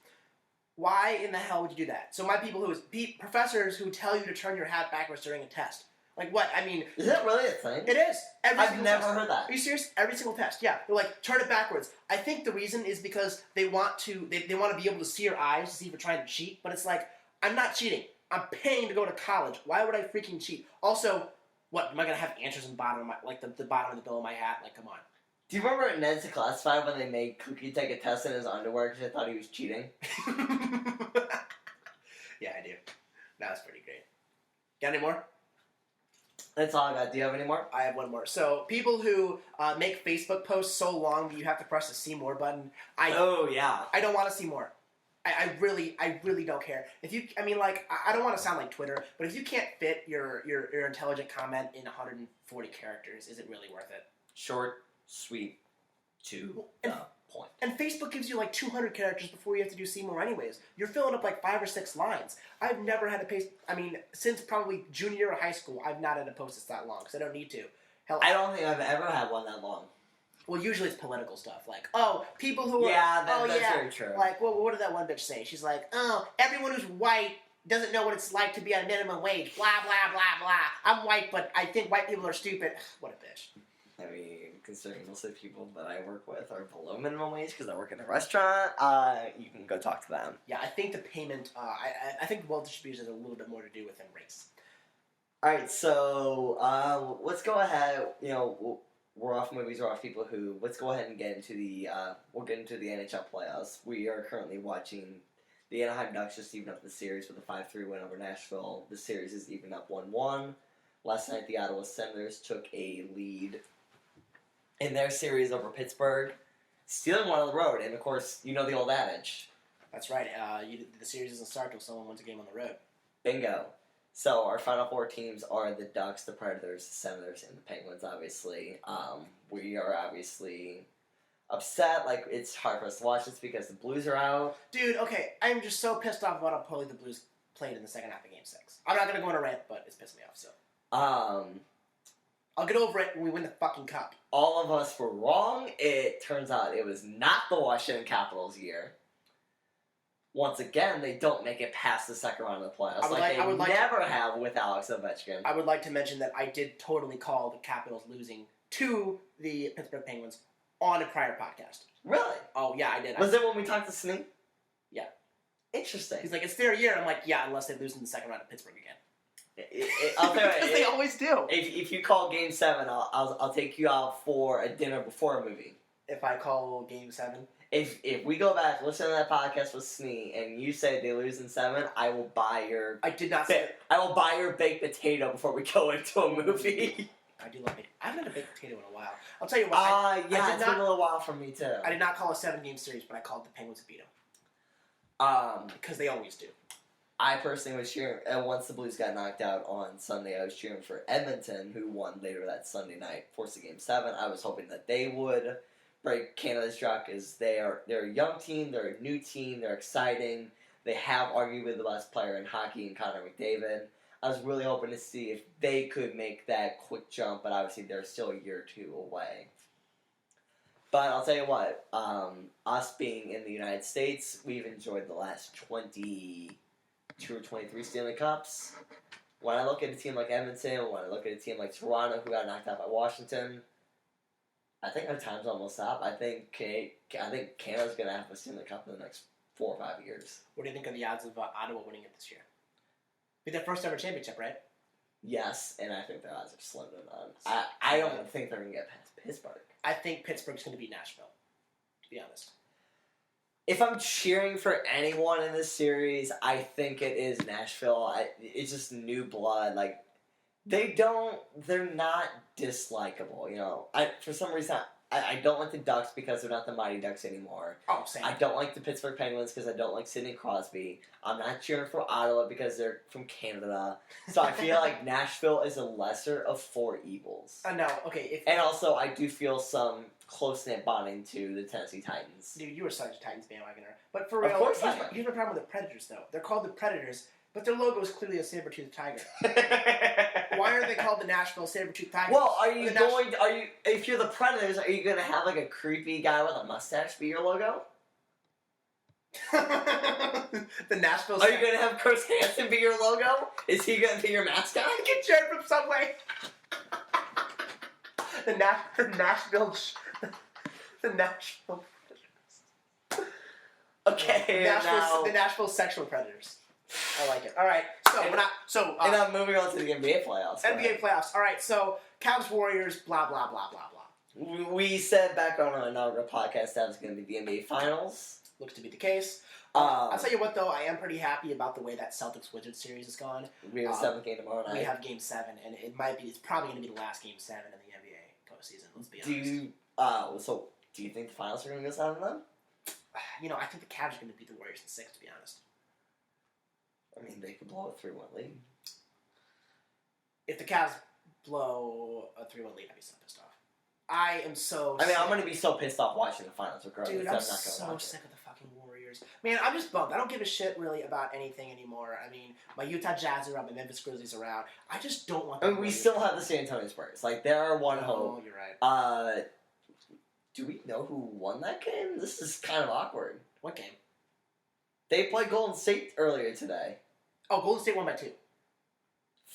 S2: Why in the hell would you do that? So my professors who tell you to turn your hat backwards during a test. Like what? I mean...
S1: Is that really a thing?
S2: It is.
S1: I've never heard that.
S2: Are you serious? Every single test. Yeah. They're like, turn it backwards. I think the reason is because they want to be able to see your eyes to see if you're trying to cheat. But it's like, I'm not cheating. I'm paying to go to college. Why would I freaking cheat? Also, what? Am I going to have answers in the bottom of my... Like, the bottom of the bill of my hat? Like, come on.
S1: Do you remember at Ned's Classified when they made Cookie take a test in his underwear because they thought he was cheating?
S2: Yeah, I do. That was pretty great. Got any more?
S1: That's all I got. Do you have any more?
S2: I have one more. So, people who make Facebook posts so long that you have to press the see more button.
S1: Oh, yeah.
S2: I don't want to see more. I really don't care. If you, I mean, like, I don't want to sound like Twitter, but if you can't fit your intelligent comment in 140 characters, is it really worth it?
S1: Short, sweet, to the point.
S2: And Facebook gives you like 200 characters before you have to do see more anyways. You're filling up like 5 or 6 lines. I've never had to post, I mean, since probably junior year of high school, I've not had to post this that long, because I don't need to. Hell,
S1: I don't think I've ever had one that long.
S2: Well, usually it's political stuff, like, oh, people who are...
S1: Yeah, that's very true.
S2: Like, well, what did that one bitch say? She's like, oh, everyone who's white doesn't know what it's like to be on minimum wage, blah, blah, blah, blah. I'm white, but I think white people are stupid. What a bitch.
S1: I mean, considering most of the people that I work with are below minimum wage because I work in a restaurant, you can go talk to them.
S2: Yeah, I think the payment, I think wealth distribution has a little bit more to do with race.
S1: Alright, so let's go ahead, you know, we're off movies, we're off people who, let's go ahead and get into we'll get into the NHL playoffs. We are currently watching the Anaheim Ducks just even up the series with a 5-3 win over Nashville. The series is even up 1-1. Last night, the Ottawa Senators took a lead in their series over Pittsburgh, stealing one on the road. And, of course, you know the old adage.
S2: That's right. The series doesn't start until someone wins a game on the road.
S1: Bingo. So, our Final Four teams are the Ducks, the Predators, the Senators, and the Penguins, obviously. We are obviously upset. Like, it's hard for us to watch this because the Blues are out.
S2: Dude, okay. I'm just so pissed off about how poorly the Blues played in the second half of Game 6. I'm not going to go on a rant, but it's pissed me off, so. I'll get over it when we win the fucking cup.
S1: All of us were wrong. It turns out it was not the Washington Capitals' year. Once again, they don't make it past the second round of the playoffs. They never have with Alex Ovechkin.
S2: I would like to mention that I did totally call the Capitals losing to the Pittsburgh Penguins on a prior podcast.
S1: Really?
S2: Oh, yeah, I did.
S1: Was it when we talked to Snee?
S2: Yeah.
S1: Interesting.
S2: He's like, it's their year. I'm like, yeah, unless they lose in the second round of Pittsburgh again.
S1: I'll tell you
S2: because they always do.
S1: If you call Game 7, I'll take you out for a dinner before a movie.
S2: If I call Game 7?
S1: If we go back, listen to that podcast with Snee, and you say they lose in 7, I will buy your...
S2: I did not say it.
S1: I will buy your baked potato before we go into a movie.
S2: I do love it. I haven't had a baked potato in a while. I'll tell you what.
S1: It's been a little while for me, too.
S2: I did not call a 7-game series, but I called the Penguins to beat them. Because they always do.
S1: I personally was cheering, once the Blues got knocked out on Sunday, I was cheering for Edmonton, who won later that Sunday night, forcing Game 7. I was hoping that they would break Canada's drought, because they're a young team, they're a new team, they're exciting, they have arguably the best player in hockey in Connor McDavid. I was really hoping to see if they could make that quick jump, but obviously they're still a year or two away. But I'll tell you what, us being in the United States, we've enjoyed the last 22 or 23 Stanley Cups. When I look at a team like Edmonton, when I look at a team like Toronto, who got knocked out by Washington, I think our time's almost up. I think Canada's going to have a Stanley Cup in the next 4 or 5 years.
S2: What do you think of the odds of Ottawa winning it this year? Be their first ever championship, right?
S1: Yes, and I think their odds are slim to none. I don't think they're going to get past Pittsburgh.
S2: I think Pittsburgh's going to beat Nashville, to be honest. If
S1: I'm cheering for anyone in this series, I think it is Nashville. It's just new blood. Like, they're not dislikable, you know. For some reason, I don't like the Ducks because they're not the Mighty Ducks anymore.
S2: Oh, same.
S1: I don't like the Pittsburgh Penguins because I don't like Sidney Crosby. I'm not cheering for Ottawa because they're from Canada. So I feel like Nashville is a lesser of 4 evils.
S2: No, okay.
S1: And also, I do feel some close-knit bonding to the Tennessee Titans.
S2: Dude, you were such a Titans bandwagoner. But for real,
S1: of course
S2: here's my problem with the Predators, though. They're called the Predators, but their logo is clearly a saber-toothed tiger. Why are they called the Nashville Saber-Tooth Tigers?
S1: Well, if you're the Predators, are you going to have like a creepy guy with a mustache be your logo?
S2: The Nashville.
S1: Are you gonna have Chris Hansen be your logo? Is he gonna be your mascot?
S2: Get Jared from Subway. The Nashville. The Nashville.
S1: Okay,
S2: The Nashville sexual predators. I like it. All right, so
S1: and,
S2: we're not. So
S1: and I'm moving on to the NBA playoffs.
S2: NBA playoffs. All right, so Cavs Warriors. Blah blah blah blah blah.
S1: We said back on our inaugural podcast that was going to be the NBA Finals.
S2: Looks to be the case. I'll tell you what, though, I am pretty happy about the way that Celtics-Wizards series has gone.
S1: We have a 7th game tomorrow night.
S2: We have Game 7, and it's probably going to be the last Game 7 in the NBA postseason, let's be honest.
S1: Do you think the finals are going to go 7 then?
S2: I think the Cavs are going to beat the Warriors in 6, to be honest.
S1: I mean, they could blow a 3-1 lead.
S2: If the Cavs blow a 3-1 lead, I'd be so pissed off. I am so
S1: sick. I'm going to be so pissed off watching the finals regardless.
S2: Dude, I'm so sick of the fucking Warriors. Man, I'm just bummed. I don't give a shit really about anything anymore. I mean, my Utah Jazz are out, my Memphis Grizzlies are out. I just don't want them.
S1: We still have the San Antonio Spurs. Like, there are one hope.
S2: Oh, you're right.
S1: Do we know who won that game? This is kind of awkward.
S2: What game?
S1: They played Golden State earlier today.
S2: Oh, Golden State won by 2.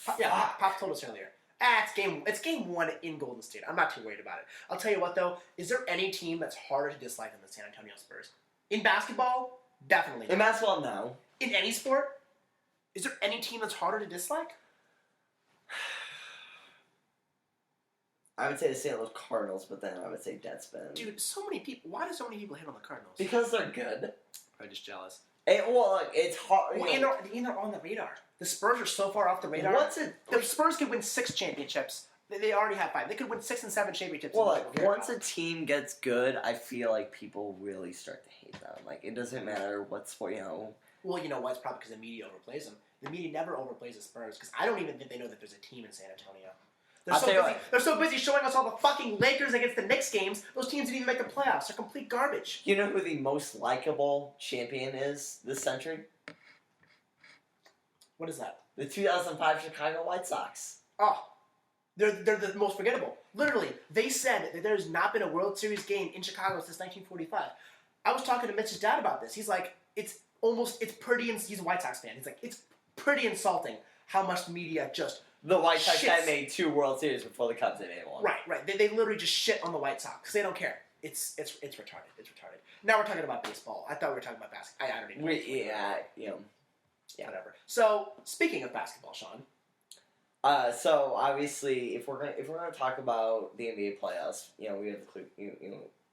S2: Pop told us earlier. It's game 1 in Golden State. I'm not too worried about it. I'll tell you what, though. Is there any team that's harder to dislike than the San Antonio Spurs? In basketball, definitely not.
S1: In basketball, no.
S2: In any sport? Is there any team that's harder to dislike?
S1: I would say the St. Louis Cardinals, but then I would say Deadspin.
S2: Dude, so many people. Why do so many people hate on the Cardinals?
S1: Because they're good.
S2: I'm just jealous.
S1: It's hard.
S2: Well, and they're on the radar. The Spurs are so far off the radar. The Spurs could win 6 championships. They already have 5. They could win 6 and 7 championships.
S1: Well, once a team gets good, I feel like people really start to hate them. Like, it doesn't matter what sport,
S2: Well, you know what? It's probably because the media overplays them. The media never overplays the Spurs because I don't even think they know that there's a team in San Antonio. They're so busy showing us all the fucking Lakers against the Knicks games. Those teams didn't even make the playoffs. They're complete garbage.
S1: You know who the most likable champion is this century?
S2: What is that?
S1: The 2005 Chicago White Sox.
S2: Oh, they're the most forgettable. Literally, they said that there's not been a World Series game in Chicago since 1945. I was talking to Mitch's dad about this. He's like, he's a White Sox fan. He's like, it's pretty insulting how much the media just
S1: The White Sox had made 2 World Series before the Cubs had made 1.
S2: Right. They literally just shit on the White Sox because they don't care. It's retarded. It's retarded. Now we're talking about baseball. I thought we were talking about basketball. I don't even know.
S1: Yeah.
S2: Whatever. So speaking of basketball, Sean.
S1: So obviously, if we're gonna talk about the NBA playoffs, we have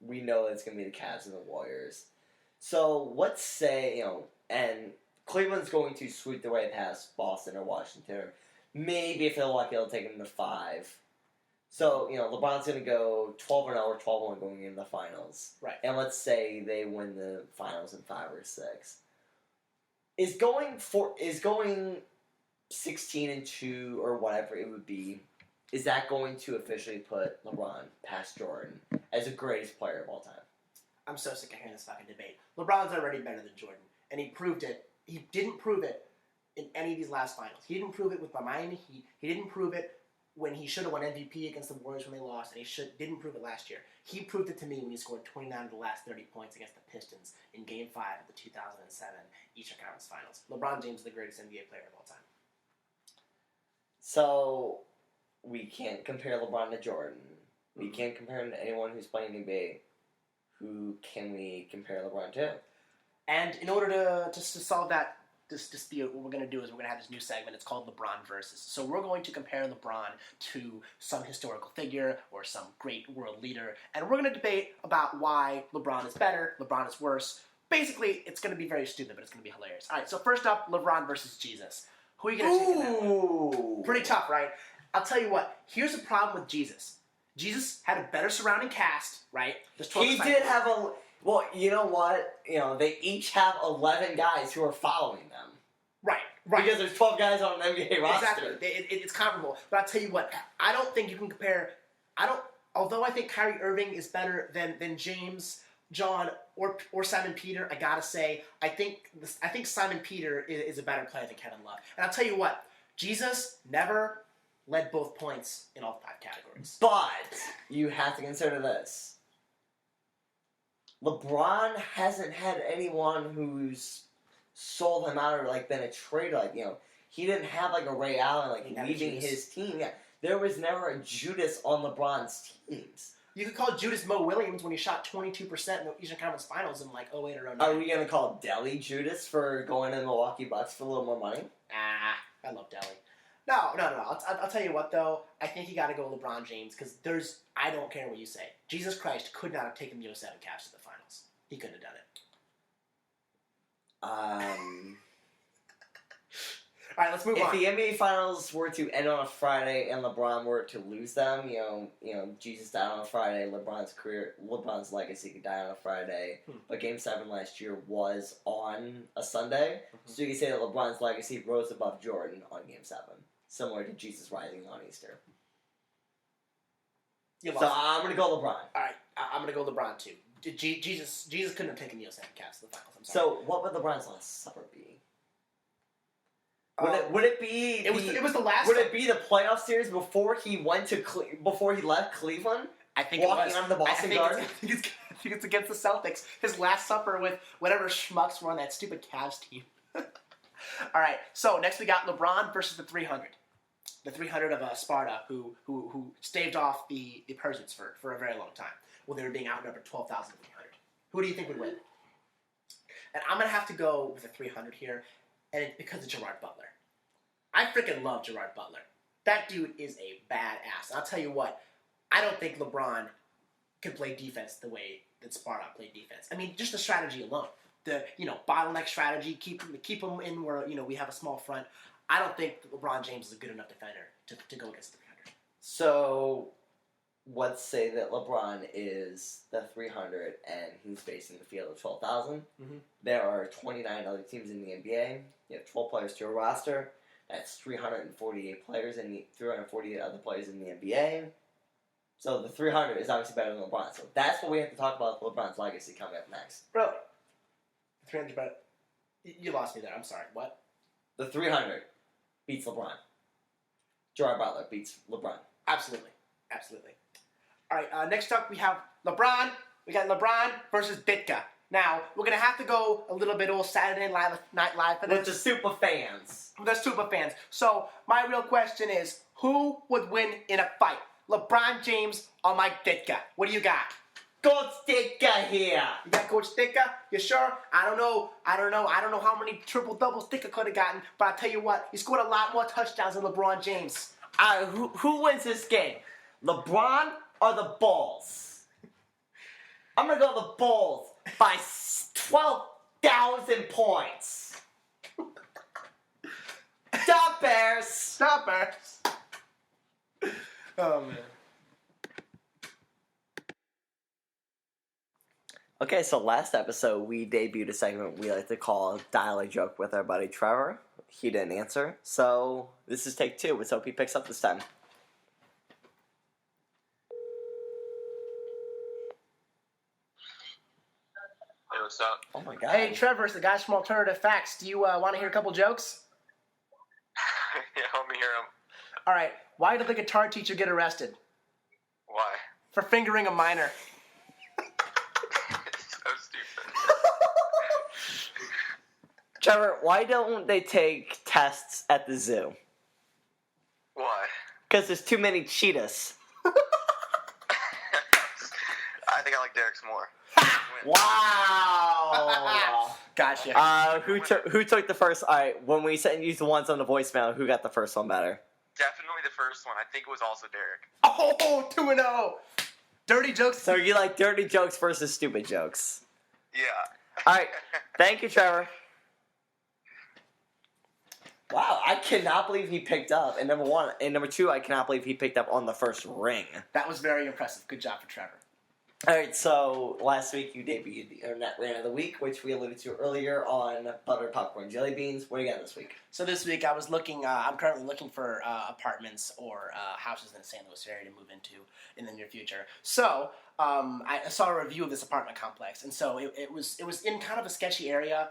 S1: we know it's gonna be the Cavs and the Warriors. So let's say and Cleveland's going to sweep their way past Boston or Washington. Or maybe if they're lucky, they'll take them to 5. So, LeBron's going to go 12-0 or 12-1 going into the finals.
S2: Right.
S1: And let's say they win the finals in 5 or 6. Is going 16-2 or whatever it would be, is that going to officially put LeBron past Jordan as the greatest player of all time?
S2: I'm so sick of hearing this fucking debate. LeBron's already better than Jordan, and he proved it. He didn't prove it in any of these last finals. He didn't prove it with the Miami Heat. He didn't prove it when he should have won MVP against the Warriors when they lost, and he didn't prove it last year. He proved it to me when he scored 29 of the last 30 points against the Pistons in Game 5 of the 2007 Eastern Conference Finals. LeBron James is the greatest NBA player of all time.
S1: So, we can't compare LeBron to Jordan. We can't compare him to anyone who's playing NBA. Who can we compare LeBron to?
S2: And in order to solve that dispute, what we're going to do is we're going to have this new segment. It's called LeBron Versus. So we're going to compare LeBron to some historical figure or some great world leader. And we're going to debate about why LeBron is better, LeBron is worse. Basically, it's going to be very stupid, but it's going to be hilarious. All right, so first up, LeBron versus Jesus. Who are you going to take in that one? Pretty tough, right? I'll tell you what. Here's the problem with Jesus. Jesus had a better surrounding cast, right?
S1: He did have a... Well, you know what? They each have 11 guys who are following them.
S2: Right.
S1: Because there's 12 guys on an NBA roster.
S2: Exactly. It's comparable. But I'll tell you what. I don't think you can compare... Although I think Kyrie Irving is better than James, John, or Simon Peter, I gotta say, I think Simon Peter is a better player than Kevin Love. And I'll tell you what. Jesus never led both points in all 5 categories.
S1: But you have to consider this. LeBron hasn't had anyone who's sold him out or like been a traitor. Like, you know, he didn't have like a Ray Allen like leaving his team. Yeah, there was never a Judas on LeBron's teams.
S2: You could call Judas Mo Williams when he shot 22% in the Eastern Conference Finals in like 08 or 09.
S1: Are we gonna call Delly Judas for going to the Milwaukee Bucks for a little more money?
S2: I love Delly. No. I'll tell you what though. I think you got to go LeBron James because I don't care what you say. Jesus Christ could not have taken the 07 Cavs to the finals. He couldn't have done it. All right, let's move on.
S1: If the NBA Finals were to end on a Friday and LeBron were to lose them, you know, Jesus died on a Friday. LeBron's legacy could die on a Friday. But Game 7 last year was on a Sunday, so you can say that LeBron's legacy rose above Jordan on Game 7, similar to Jesus rising on Easter. So I'm gonna go LeBron.
S2: All right, I'm gonna go LeBron too. Jesus couldn't have taken the 07 Cavs to the finals. I'm sorry.
S1: So what would LeBron's last supper be? Would it be?
S2: It was the last.
S1: Would it be the playoff series before he went to before he left Cleveland?
S2: I think
S1: walking onto the Boston Garden.
S2: I think it's against the Celtics. His last supper with whatever schmucks were on that stupid Cavs team. All right. So next we got LeBron versus the 300. The 300 of Sparta, who staved off the Persians for a very long time. Well, they were being outnumbered 12,000 to 300. Who do you think would win? And I'm gonna have to go with the 300 here, and it's because of Gerard Butler. I freaking love Gerard Butler. That dude is a badass. I'll tell you what, I don't think LeBron can play defense the way that Sparta played defense. I mean, just the strategy alone. The, bottleneck strategy, keep him in where, we have a small front. I don't think LeBron James is a good enough defender to go against the 300.
S1: So, let's say that LeBron is the 300 and he's facing the field of 12,000.
S2: Mm-hmm.
S1: There are 29 other teams in the NBA. You have 12 players to your roster. That's 348 players and 348 other players in the NBA. So the 300 is obviously better than LeBron. So that's what we have to talk about LeBron's legacy coming up next.
S2: Bro, 300 better. You lost me there. I'm sorry. What?
S1: The 300 beats LeBron. Gerard Butler beats LeBron.
S2: Absolutely. All right, next up we have LeBron. We got LeBron versus Ditka. Now, we're going to have to go a little bit old Saturday Night Live for this.
S1: With the super fans.
S2: The super fans. So, my real question is, who would win in a fight? LeBron James or Mike Ditka? What do you got?
S1: Coach Ditka here.
S2: You got Coach Ditka? You sure? I don't know how many triple doubles Ditka could have gotten, but I'll tell you what, he scored a lot more touchdowns than LeBron James.
S1: Who wins this game? LeBron or the Bulls? I'm going to go the Bulls by 12,000 points. Stop Bears.
S2: Stop Bears. Oh, man.
S1: Okay, so last episode we debuted a segment we like to call Dial a Joke with our buddy Trevor. He didn't answer, so this is take 2. Let's hope he picks up this time.
S3: Hey, what's up?
S1: Oh my god.
S2: Hey, Trevor, it's the guys from Alternative Facts. Do you want to hear a couple jokes?
S3: Yeah, help me hear him.
S2: All right. Why did the guitar teacher get arrested?
S3: Why?
S2: For fingering a minor.
S3: So stupid.
S1: Trevor, why don't they take tests at the zoo?
S3: Why?
S1: Because there's too many cheetahs.
S3: I think I like Derek's more.
S1: Wow.
S2: Gotcha.
S1: Who took the first? All right, when we sent you the ones on the voicemail, who got the first one better?
S3: Definitely the first one. I think it was also Derek.
S2: Oh, 2-0. Dirty jokes.
S1: So you like dirty jokes versus stupid jokes?
S3: Yeah.
S1: All right. Thank you, Trevor. Wow, I cannot believe he picked up. And number 1, and number 2, I cannot believe he picked up on the first ring.
S2: That was very impressive. Good job for Trevor.
S1: All right, so last week you debuted the Internet Rant of the Week, which we alluded to earlier on butter, popcorn, jelly beans. What do you got this week?
S2: So this week I was looking. I'm currently looking for apartments or houses in the St. Louis area to move into in the near future. So I saw a review of this apartment complex, and so it was in kind of a sketchy area.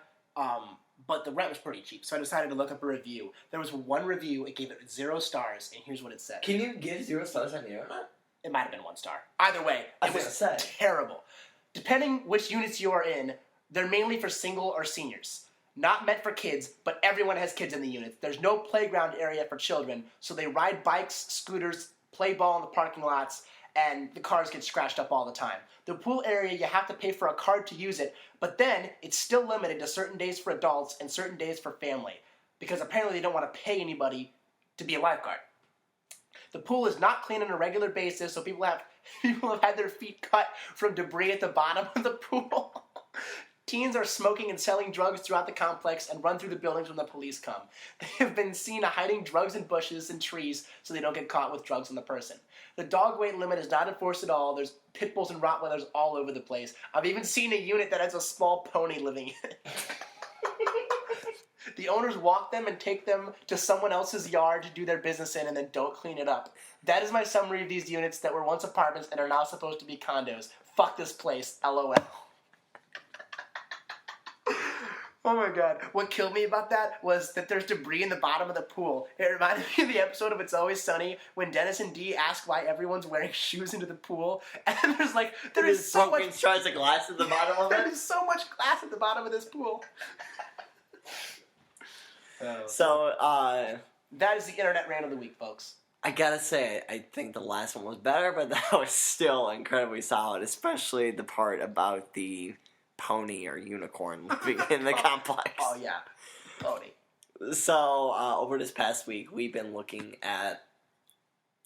S2: But the rent was pretty cheap, so I decided to look up a review. There was one review; it gave it 0 stars, and here's what it said.
S1: Can you give 0 stars on the internet?
S2: It might have been 1 star. Either way, it was terrible. Depending which units you are in, they're mainly for single or seniors. Not meant for kids, but everyone has kids in the units. There's no playground area for children, so they ride bikes, scooters, play ball in the parking lots, and the cars get scratched up all the time. The pool area, you have to pay for a card to use it, but then it's still limited to certain days for adults and certain days for family, because apparently they don't want to pay anybody to be a lifeguard. The pool is not clean on a regular basis, so people have had their feet cut from debris at the bottom of the pool. Teens are smoking and selling drugs throughout the complex and run through the buildings when the police come. They have been seen hiding drugs in bushes and trees so they don't get caught with drugs on the person. The dog weight limit is not enforced at all. There's pit bulls and Rottweilers all over the place. I've even seen a unit that has a small pony living in it. The owners walk them and take them to someone else's yard to do their business in and then don't clean it up. That is my summary of these units that were once apartments and are now supposed to be condos. Fuck this place, LOL. Oh my god. What killed me about that was that there's debris in the bottom of the pool. It reminded me of the episode of It's Always Sunny when Dennis and Dee ask why everyone's wearing shoes into the pool. And there is so much
S1: shards of glass at the bottom of
S2: there
S1: it.
S2: is so much glass at the bottom of this pool.
S1: So,
S2: that is the internet rant of the week, folks.
S1: I gotta say, I think the last one was better, but that was still incredibly solid, especially the part about the pony or unicorn living in the complex.
S2: Oh, yeah. Pony.
S1: So, over this past week, we've been looking at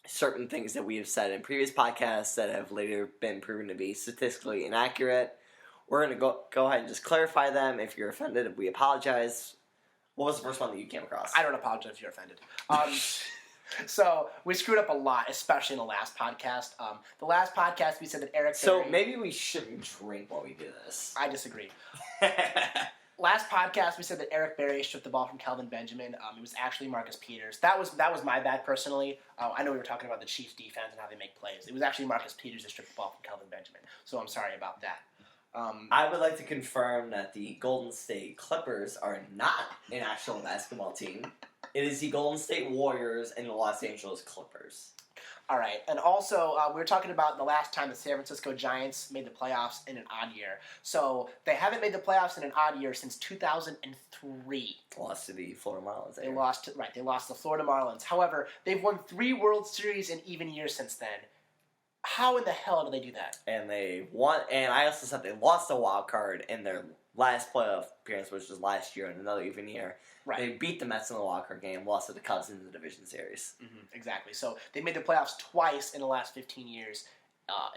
S1: certain things that we have said in previous podcasts that have later been proven to be statistically inaccurate. We're going to go ahead and just clarify them. If you're offended, we apologize. What was the first one that you came across?
S2: I don't apologize if you're offended. So, we screwed up a lot, especially in the last podcast. The last podcast, we said that Eric
S1: So,
S2: Berry...
S1: maybe we shouldn't drink while we do this.
S2: I disagree. Last podcast, we said that Eric Berry stripped the ball from Kelvin Benjamin. It was actually Marcus Peters. That was my bad, personally. I know we were talking about the Chiefs' defense and how they make plays. It was actually Marcus Peters that stripped the ball from Kelvin Benjamin. So, I'm sorry about that.
S1: I would like to confirm that the Golden State Clippers are not an actual basketball team. It is the Golden State Warriors and the Los Angeles Clippers.
S2: All right, and also we were talking about the last time the San Francisco Giants made the playoffs in an odd year. So they haven't made the playoffs in an odd year since 2003.
S1: Lost to the Florida Marlins.
S2: They lost to the Florida Marlins. However, they've won 3 World Series in even years since then. How in the hell did they do that?
S1: And they won, and I also said they lost a wild card in their last playoff appearance, which was last year in another even year.
S2: Right.
S1: They beat the Mets in the wild card game, lost to the Cubs in the division series.
S2: Mm-hmm, exactly. So they made the playoffs twice in the last 15 years,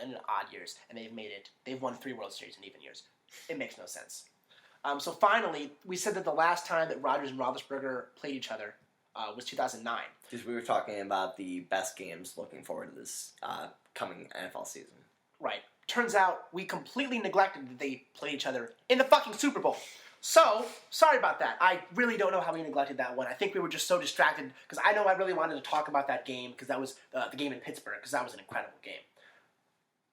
S2: in odd years, and they've won 3 World Series in even years. It makes no sense. So finally, we said that the last time that Rodgers and Roethlisberger played each other was 2009.
S1: Because we were talking about the best games looking forward to this coming NFL season.
S2: Right. Turns out we completely neglected that they played each other in the fucking Super Bowl. So, sorry about that. I really don't know how we neglected that one. I think we were just so distracted because I know I really wanted to talk about that game because that was the game in Pittsburgh because that was an incredible game.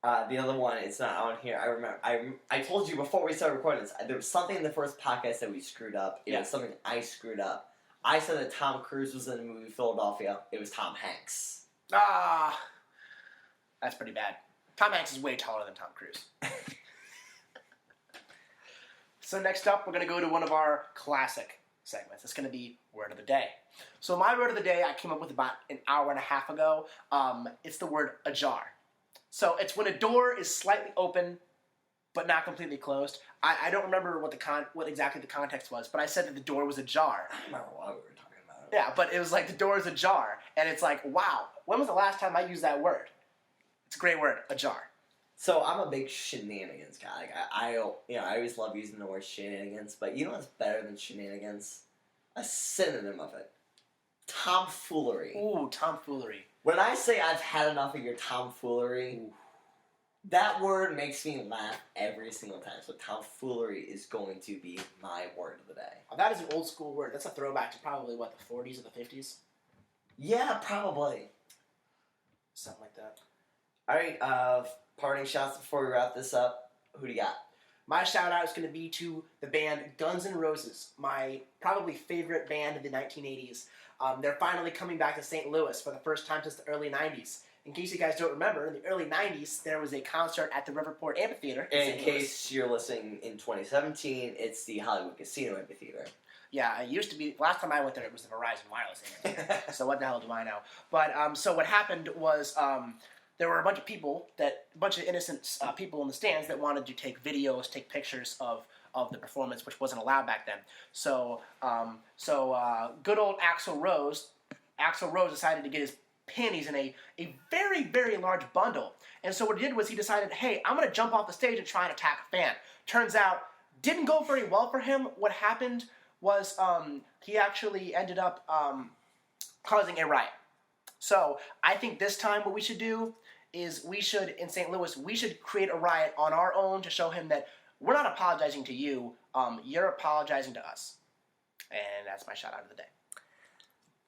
S1: The other one, it's not on here. I remember. I told you before we started recording this. There was something in the first podcast that we screwed up. It was something I screwed up. I said that Tom Cruise was in the movie Philadelphia. It was Tom Hanks.
S2: Ah, that's pretty bad. Tom Hanks is way taller than Tom Cruise. So next up, we're going to go to one of our classic segments. It's going to be Word of the Day. So my Word of the Day I came up with about an hour and a half ago. It's the word ajar. So it's when a door is slightly open but not completely closed. I don't remember what exactly the context was, but I said that the door was ajar.
S1: I don't remember what we were talking about.
S2: Yeah, but it was like the door is ajar. And it's like, wow, when was the last time I used that word? It's a great word, ajar.
S1: So I'm a big shenanigans guy. Like, I always love using the word shenanigans, but you know what's better than shenanigans? A synonym of it. Tomfoolery.
S2: Ooh, tomfoolery.
S1: When I say I've had enough of your tomfoolery, that word makes me laugh every single time. So tomfoolery is going to be my word of the day.
S2: Oh, that is an old school word. That's a throwback to probably, the 40s or the 50s?
S1: Yeah, probably.
S2: Something like that.
S1: All right, parting shots before we wrap this up. Who do you got?
S2: My shout-out is going to be to the band Guns N' Roses, my probably favorite band of the 1980s. They're finally coming back to St. Louis for the first time since the early 90s. In case you guys don't remember, in the early 90s, there was a concert at the Riverport Amphitheater.
S1: In case you're listening in 2017, it's the Hollywood Casino Amphitheater.
S2: Yeah, it used to be. Last time I went there, it was the Verizon Wireless Amphitheater. So what the hell do I know? But so what happened was there were a bunch of innocent people in the stands that wanted to take videos, take pictures of the performance, which wasn't allowed back then. So good old Axl Rose decided to get his panties in a very, very large bundle. And so what he did was he decided, hey, I'm going to jump off the stage and try and attack a fan. Turns out, didn't go very well for him. What happened was he actually ended up causing a riot. So I think this time what we should do is in St. Louis, we should create a riot on our own to show him that we're not apologizing to you, you're apologizing to us. And that's my shout out of the day.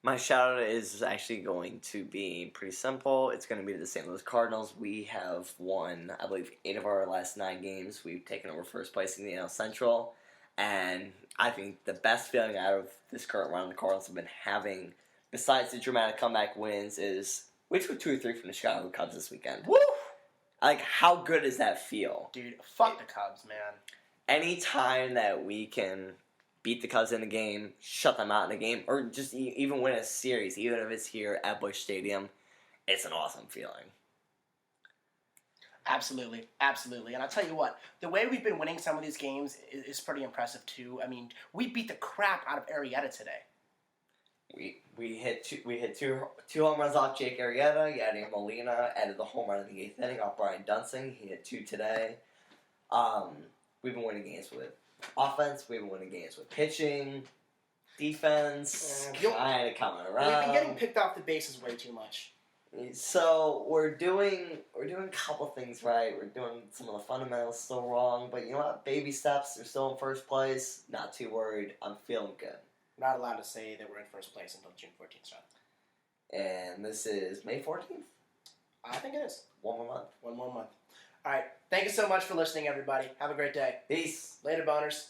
S1: My shout out is actually going to be pretty simple. It's going to be to the St. Louis Cardinals. We have won, I believe, 8 of our last 9 games. We've taken over first place in the NL Central. And I think the best feeling out of this current run the Cardinals have been having, besides the dramatic comeback wins, is we took 2 or 3 from the Chicago Cubs this weekend.
S2: Woo!
S1: Like, how good does that feel?
S2: Dude, fuck the Cubs, man.
S1: Any time that we can beat the Cubs in a game, shut them out in a game, or just even win a series, even if it's here at Busch Stadium, it's an awesome feeling.
S2: Absolutely, absolutely. And I'll tell you what, the way we've been winning some of these games is pretty impressive too. I mean, we beat the crap out of Arrieta today.
S1: We hit two home runs off Jake Arrieta. Yadier Molina added the home run in the 8th inning off Brian Dunsing. He hit 2 today. We've been winning games with offense. We've been winning games with pitching, defense, kind of coming around.
S2: We've been getting picked off the bases way too much.
S1: So we're doing a couple things right. We're doing some of the fundamentals still wrong, but you know what? Baby steps. We're still in first place. Not too worried. I'm feeling good.
S2: We're not allowed to say that we're in first place until June 14th, Sean.
S1: And this is May 14th?
S2: I think it is.
S1: One more month.
S2: One more month. All right. Thank you so much for listening, everybody. Have a great day.
S1: Peace.
S2: Later, boners.